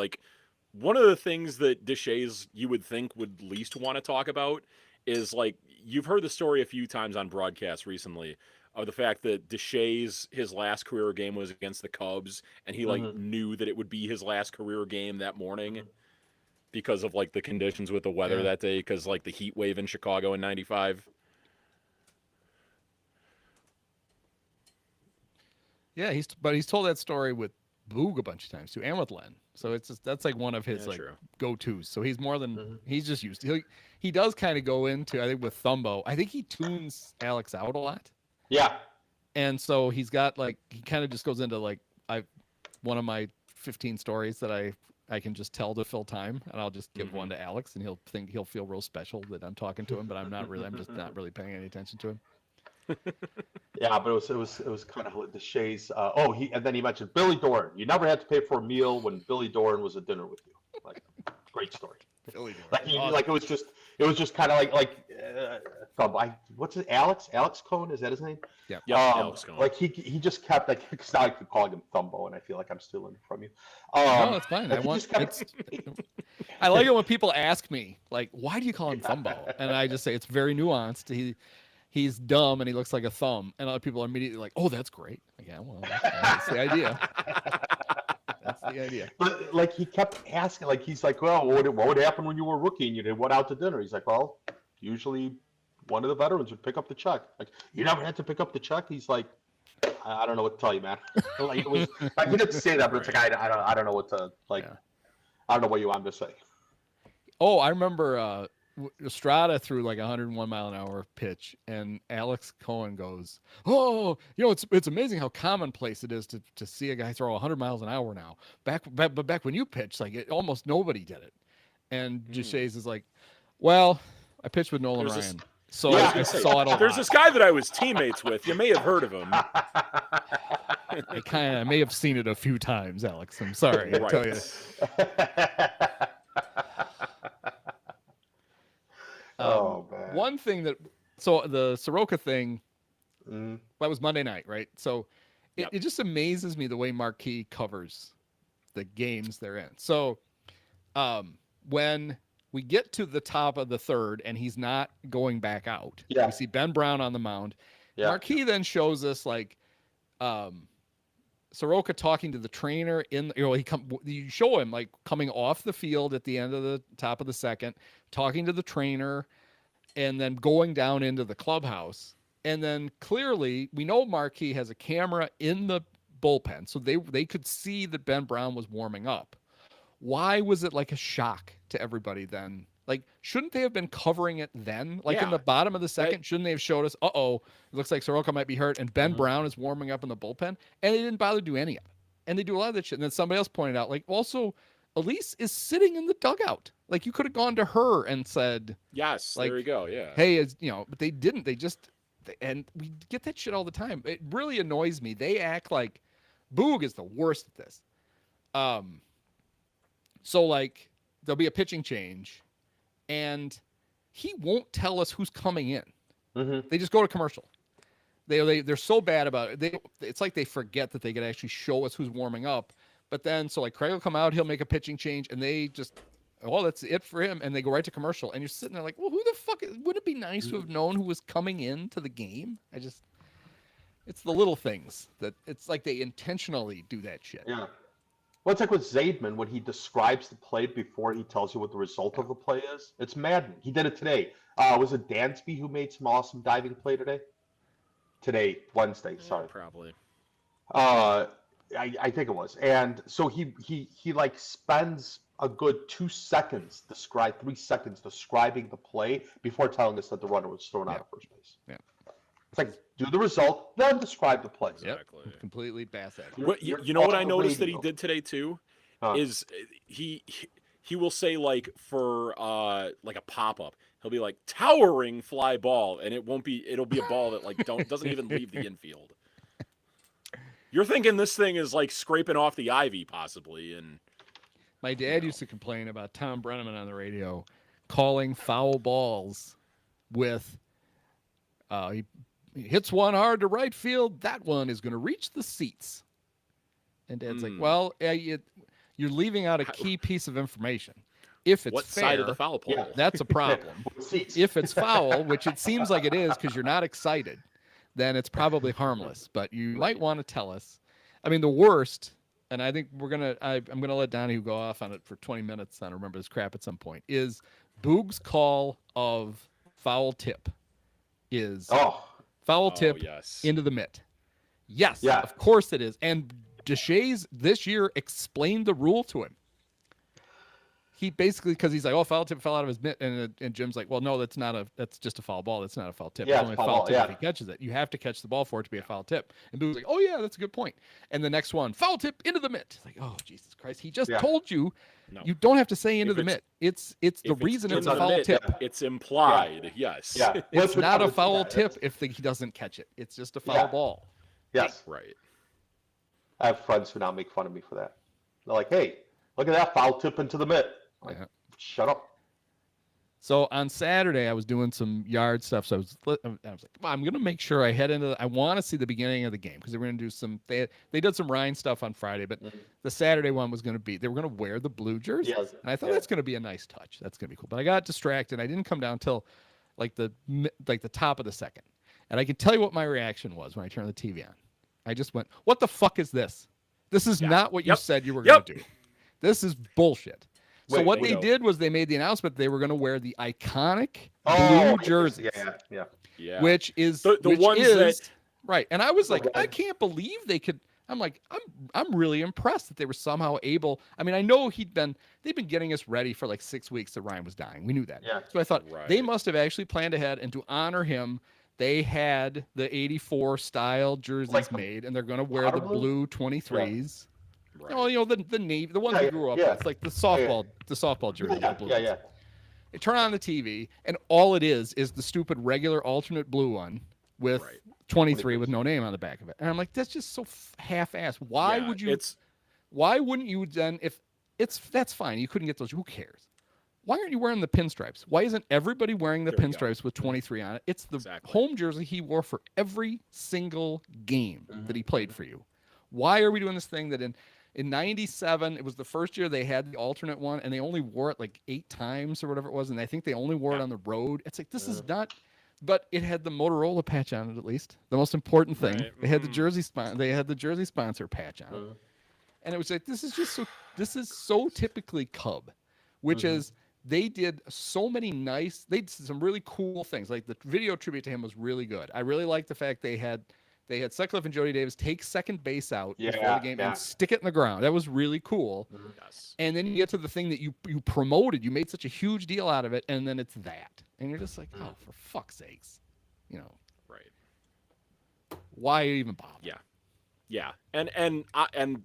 one of the things that DeShays you would think would least want to talk about is you've heard the story a few times on broadcast recently of the fact that DeShays his last career game was against the Cubs and he knew that it would be his last career game that morning because of the conditions with the weather that day because the heat wave in Chicago in '95. Yeah, he's told that story with Boog a bunch of times too, and with Len. So it's just, that's one of his True. go-tos. So he's more than he's just used to. He does kind of go into, I think with Thumbo, I think he tunes Alex out a lot. Yeah. And so he's got he kind of just goes into one of my 15 stories that I can just tell to fill time, and I'll just give one to Alex, and he'll feel real special that I'm talking to him, but I'm just not really paying any attention to him. Yeah, but it was kind of DeShays. And then he mentioned Billy Doran. You never had to pay for a meal when Billy Doran was at dinner with you. Great story. Billy Doran. It was just kind of what's it? Alex Cohen, is that his name? Yeah. Alex Cohen. He just kept because now I keep calling him Thumbo, and I feel like I'm stealing it from you. No, that's fine. I like it when people ask me why do you call him Thumbo? And I just say it's very nuanced. He's dumb and he looks like a thumb, and other people are immediately like, "Oh, that's great." Yeah, well, that's the idea. That's the idea. But he kept asking, he's like, "Well, what would happen when you were a rookie and you went out to dinner?" He's like, "Well, usually one of the veterans would pick up the check." You never had to pick up the check. He's like, "I don't know what to tell you, man." He didn't say that, but it's I don't know what to I don't know what you want me to say. Oh, I remember Estrada threw 101 mile an hour pitch, and Alex Cohen goes, "Oh, it's amazing how commonplace it is to see a guy throw 100 miles an hour now. But back when you pitched, almost nobody did it." And DeShays is like, "Well, I pitched with Nolan Ryan, so I saw it a lot." There's this guy that I was teammates with. You may have heard of him. I may have seen it a few times, Alex. I'm sorry. I tell you. Oh man. One thing so the Soroka thing, that was Monday night, right? So it just amazes me the way Marquee covers the games they're in. So when we get to the top of the third and he's not going back out, we see Ben Brown on the mound. Marquee then shows us Soroka talking to the trainer you show him like coming off the field at the end of the top of the second, talking to the trainer, and then going down into the clubhouse. And then clearly we know Marquis has a camera in the bullpen, so they could see that Ben Brown was warming up. Why was it like a shock to everybody then? Like, shouldn't they have been covering it then? Like in the bottom of the second, shouldn't they have showed us, it looks like Soroka might be hurt and Ben Brown is warming up in the bullpen? And they didn't bother to do any of it. And they do a lot of that shit. And then somebody else pointed out, like, also, Elise is sitting in the dugout. Like, you could have gone to her and said, yes, like, there you go. Yeah. hey, but they didn't. They just, and we get that shit all the time. It really annoys me. They act like Boog is the worst at this. So, like, there'll be a pitching change, and he won't tell us who's coming in. Mm-hmm. They just go to commercial. They're so bad about it. It's like they forget that they could actually show us who's warming up. But then, so like Craig will come out, he'll make a pitching change, and they just, that's it for him, and they go right to commercial. And you're sitting there like, well, who the fuck? Wouldn't it be nice to have known who was coming into the game? It's the little things that it's like they intentionally do that shit. Yeah. Well, it's like with Zaidman when he describes the play before he tells you what the result of the play is. It's maddening. He did it today. Was it Dansby who made some awesome diving play today? Today, Wednesday. Sorry. Probably. I think it was. And so he like spends a good 3 seconds describing the play before telling us that the runner was thrown out of first base. Yeah. It's like, do the result, then describe the play. Exactly. Yep. Completely bass at it. You know what I noticed that he did today too? Huh. Is he will say like for like a pop-up, he'll be like towering fly ball, and it'll be a ball that like doesn't even leave the infield. You're thinking this thing is like scraping off the ivy possibly, and my dad used to complain about Tom Brenneman on the radio calling foul balls with he hits one hard to right field, that one is going to reach the seats. And Dad's like, well, you're leaving out a key piece of information. If it's what fair, side of the foul pole? that's a problem. If it's foul, which it seems like it is because you're not excited, then it's probably harmless. But you might want to tell us. I mean, the worst, and I think I'm going to let Donahue go off on it for 20 minutes. I don't remember this crap at some point, is Boog's call of foul tip is foul tip into the mitt. Yes, of course it is. And Deshays this year explained the rule to him. He basically, because he's like, foul tip fell out of his mitt, and Jim's like, well, no, that's just a foul ball. That's not a foul tip. Yeah, it's only a foul tip if he catches it. You have to catch the ball for it to be a foul tip. And Boog's like, oh yeah, that's a good point. And the next one, foul tip into the mitt. It's like, oh Jesus Christ, he just told you. No. You don't have to say into the mitt. It's the reason it's a foul tip. It's implied, yes. Yeah. It's not a foul tip if he doesn't catch it. It's just a foul ball. Yes. Right. I have friends who now make fun of me for that. They're like, hey, look at that foul tip into the mitt. Like, shut up. So on Saturday, I was doing some yard stuff. So I was like, well, I'm going to make sure I head into I want to see the beginning of the game because they were going to do some, they did some Ryan stuff on Friday, but the Saturday one was going to be, they were going to wear the blue jersey. Yes. And I thought that's going to be a nice touch. That's going to be cool. But I got distracted. I didn't come down till like the top of the second. And I can tell you what my reaction was when I turned the TV on. I just went, what the fuck is this? This is not what you said you were going to do. This is bullshit. So what they did was they made the announcement they were going to wear the iconic blue jerseys. Yeah. Which is the ones that right. And I was like, I can't believe they could. I'm like, I'm really impressed that they were somehow able. I mean, I know they've been getting us ready for like 6 weeks that Ryan was dying. We knew that. Yeah. So I thought they must have actually planned ahead, and to honor him, they had the 84 style jerseys made, and they're going to wear the blue 23s. Right. Oh, the navy, the ones we grew up with. It's like the softball jersey. Yeah. They turn on the TV, and all it is the stupid regular alternate blue one with 23 with no name on the back of it. And I'm like, that's just so half-assed. Why would you? Why wouldn't you then? If that's fine, you couldn't get those. Who cares? Why aren't you wearing the pinstripes? Why isn't everybody wearing the pinstripes with 23 on it? It's the home jersey he wore for every single game that he played for you. Why are we doing this thing that in 97, it was the first year they had the alternate one, and they only wore it like 8 times or whatever it was, and I think they only wore it on the road. It's like, this is not but it had the Motorola patch on it at least. The most important thing. Right. They had the jersey sponsor patch on it. And it was like this is so typically Cub, which is they did so many they did some really cool things. Like the video tribute to him was really good. I really liked the fact they had Sutcliffe and Jody Davis take second base out before the game and stick it in the ground. That was really cool. Yes. And then you get to the thing that you promoted. You made such a huge deal out of it, and then it's that. And you're just like, oh, for fuck's sakes. Right. Why even bother? Yeah. Yeah. And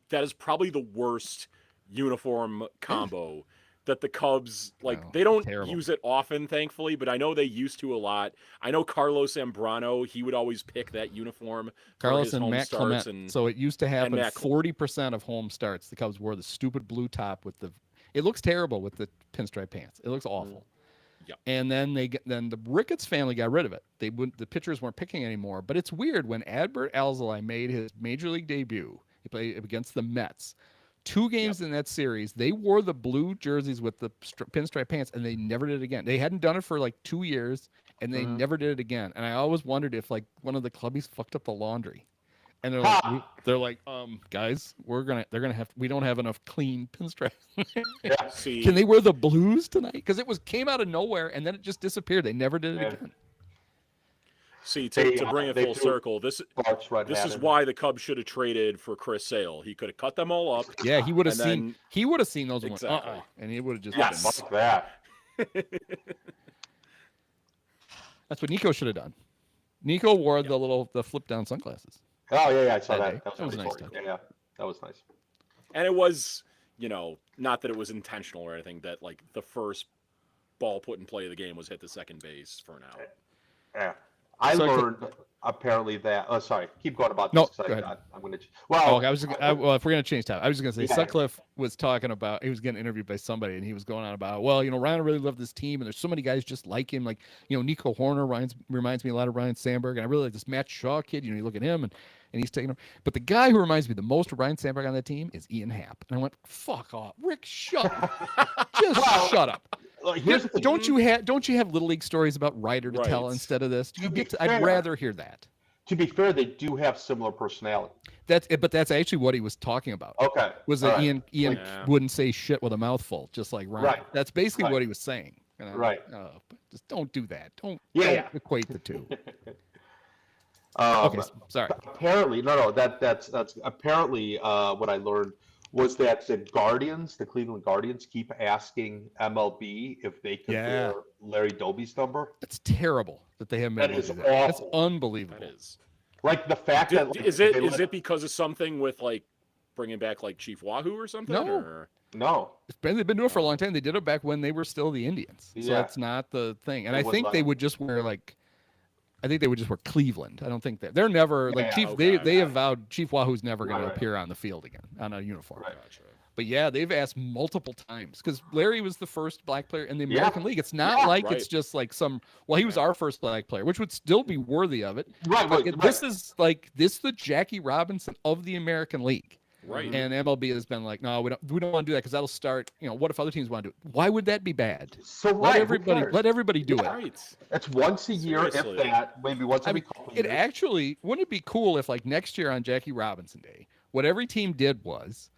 that is probably the worst uniform combo that the Cubs they don't use it often, thankfully, but I know they used to a lot. I know Carlos Zambrano, he would always pick that uniform. Carlos for his and home Matt starts Clement. So it used to happen Matt 40% of home starts. The Cubs wore the stupid blue top with it looks terrible with the pinstripe pants. It looks awful. Yep. And then the Ricketts family got rid of it. The pitchers weren't picking anymore. But it's weird when Adbert Alzolay made his major league debut. He played against the Mets. 2 games in that series, they wore the blue jerseys with the pinstripe pants, and they never did it again. They hadn't done it for like 2 years, and they never did it again. And I always wondered if like one of the clubbies fucked up the laundry, and they're like, guys, they're gonna have, we don't have enough clean pinstripes. See, Can they wear the blues tonight? Because came out of nowhere, and then it just disappeared. They never did it again. See, to bring it full circle, this is why the Cubs should have traded for Chris Sale. He could have cut them all up. Yeah, he would have seen those Exactly. ones, and he would have just Fuck that. That's what Nico should have done. Nico wore the flip down sunglasses. Oh yeah, I saw That that. day. That was a nice touch. touch. Yeah, that was nice. And it was, not that it was intentional or anything, that like the first ball put in play of the game was hit the second base for an out. Yeah. I learned apparently that. Oh, sorry. Keep going about this. No, Go ahead. I'm going to. Well, if we're gonna change topic, I was just gonna say Sutcliffe was talking about, he was getting interviewed by somebody, and he was going on about, Ryan really loved this team, and there's so many guys just like him, like Nico Horner reminds me a lot of Ryan Sandberg, and I really like this Matt Shaw kid. You look at him, and he's taking him. But the guy who reminds me the most of Ryan Sandberg on that team is Ian Happ, and I went, fuck off, Rick, shut up, shut up. Don't you have little league stories about Ryder to tell instead of this? I'd rather hear that. To be fair, they do have similar personality. But that's actually what he was talking about. Okay. Was that Ian wouldn't say shit with a mouthful, just like Ryan. Right. That's basically what he was saying. Right. Just don't do that. Don't equate the two. Okay. Sorry. Apparently, that's apparently what I learned was that the Cleveland Guardians, keep asking MLB if they could wear Larry Doby's number. It's terrible that they haven't been able to do that. That's unbelievable. That is. Like the fact that is it because of something with like bringing back like Chief Wahoo or something? No. They've been doing it for a long time. They did it back when they were still the Indians. So that's not the thing. And I think they would just wear Cleveland. I don't think that they're never they have vowed Chief Wahoo's never going to appear on the field again on a uniform. Right. But yeah, they've asked multiple times because Larry was the first black player in the American League. It's not it's just like he was our first black player, which would still be worthy of it. Right. This is the Jackie Robinson of the American League. Right. And MLB has been like, no, we don't want to do that because that'll start. What if other teams want to do it? Why would that be bad? So let everybody do it. Right. It's once a year, if that, maybe once every couple of years. Actually, wouldn't it be cool if next year on Jackie Robinson Day, what every team did was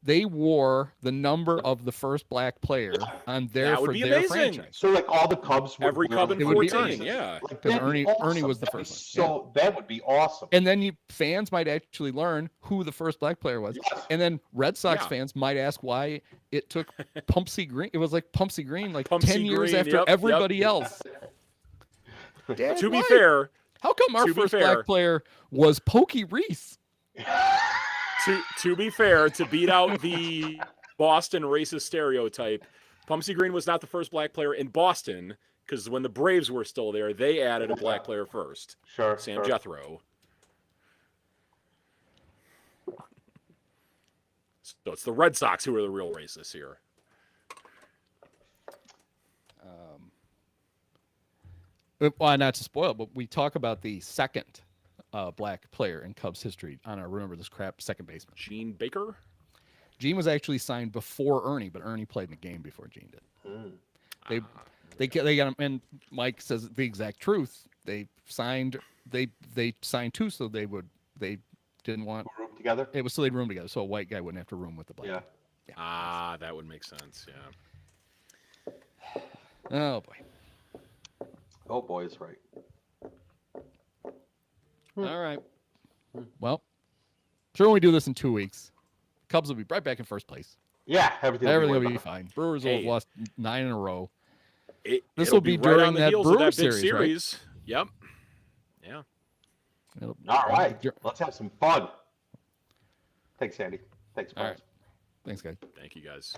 they wore the number of the first black player on their franchise. So all the Cubs would every Cub in 14, yeah. Because Ernie was the first one. So that would be awesome. And then fans might actually learn who the first black player was. Yes. And then Red Sox fans might ask why it took Pumpsy Green. It was like Pumpsy Green, Pumpsy 10 years after everybody else. Dad, to be fair, how come our first black player was Pokey Reese? To be fair, to beat out the Boston racist stereotype, Pumpsy Green was not the first black player in Boston because when the Braves were still there, they added a black player first. Sure. Sam Jethro. So it's the Red Sox who are the real racists here. Well, not to spoil, but we talk about the second black player in Cubs history on our Remember This Crap second baseman. Gene Baker? Gene was actually signed before Ernie, but Ernie played in the game before Gene did. They got him, and Mike says the exact truth. They signed 2 so they didn't want Room together. it was so they'd room together, so a white guy wouldn't have to room with the black. Yeah. guy. Ah, that would make sense. Yeah. Oh boy. Oh boy, it's right. All right. Well, sure. When we do this in 2 weeks, Cubs will be right back in first place. Yeah, everything Everything way will be better. fine. Brewers will Hey. have lost 9 in a row. This It'll will be right during on the that heels of Brewer that big series, right? series. Yep. Yeah. All right, Dur- let's have some fun. Thanks, Andy. Thanks, All friends. right. Thanks, guys. Thank you guys.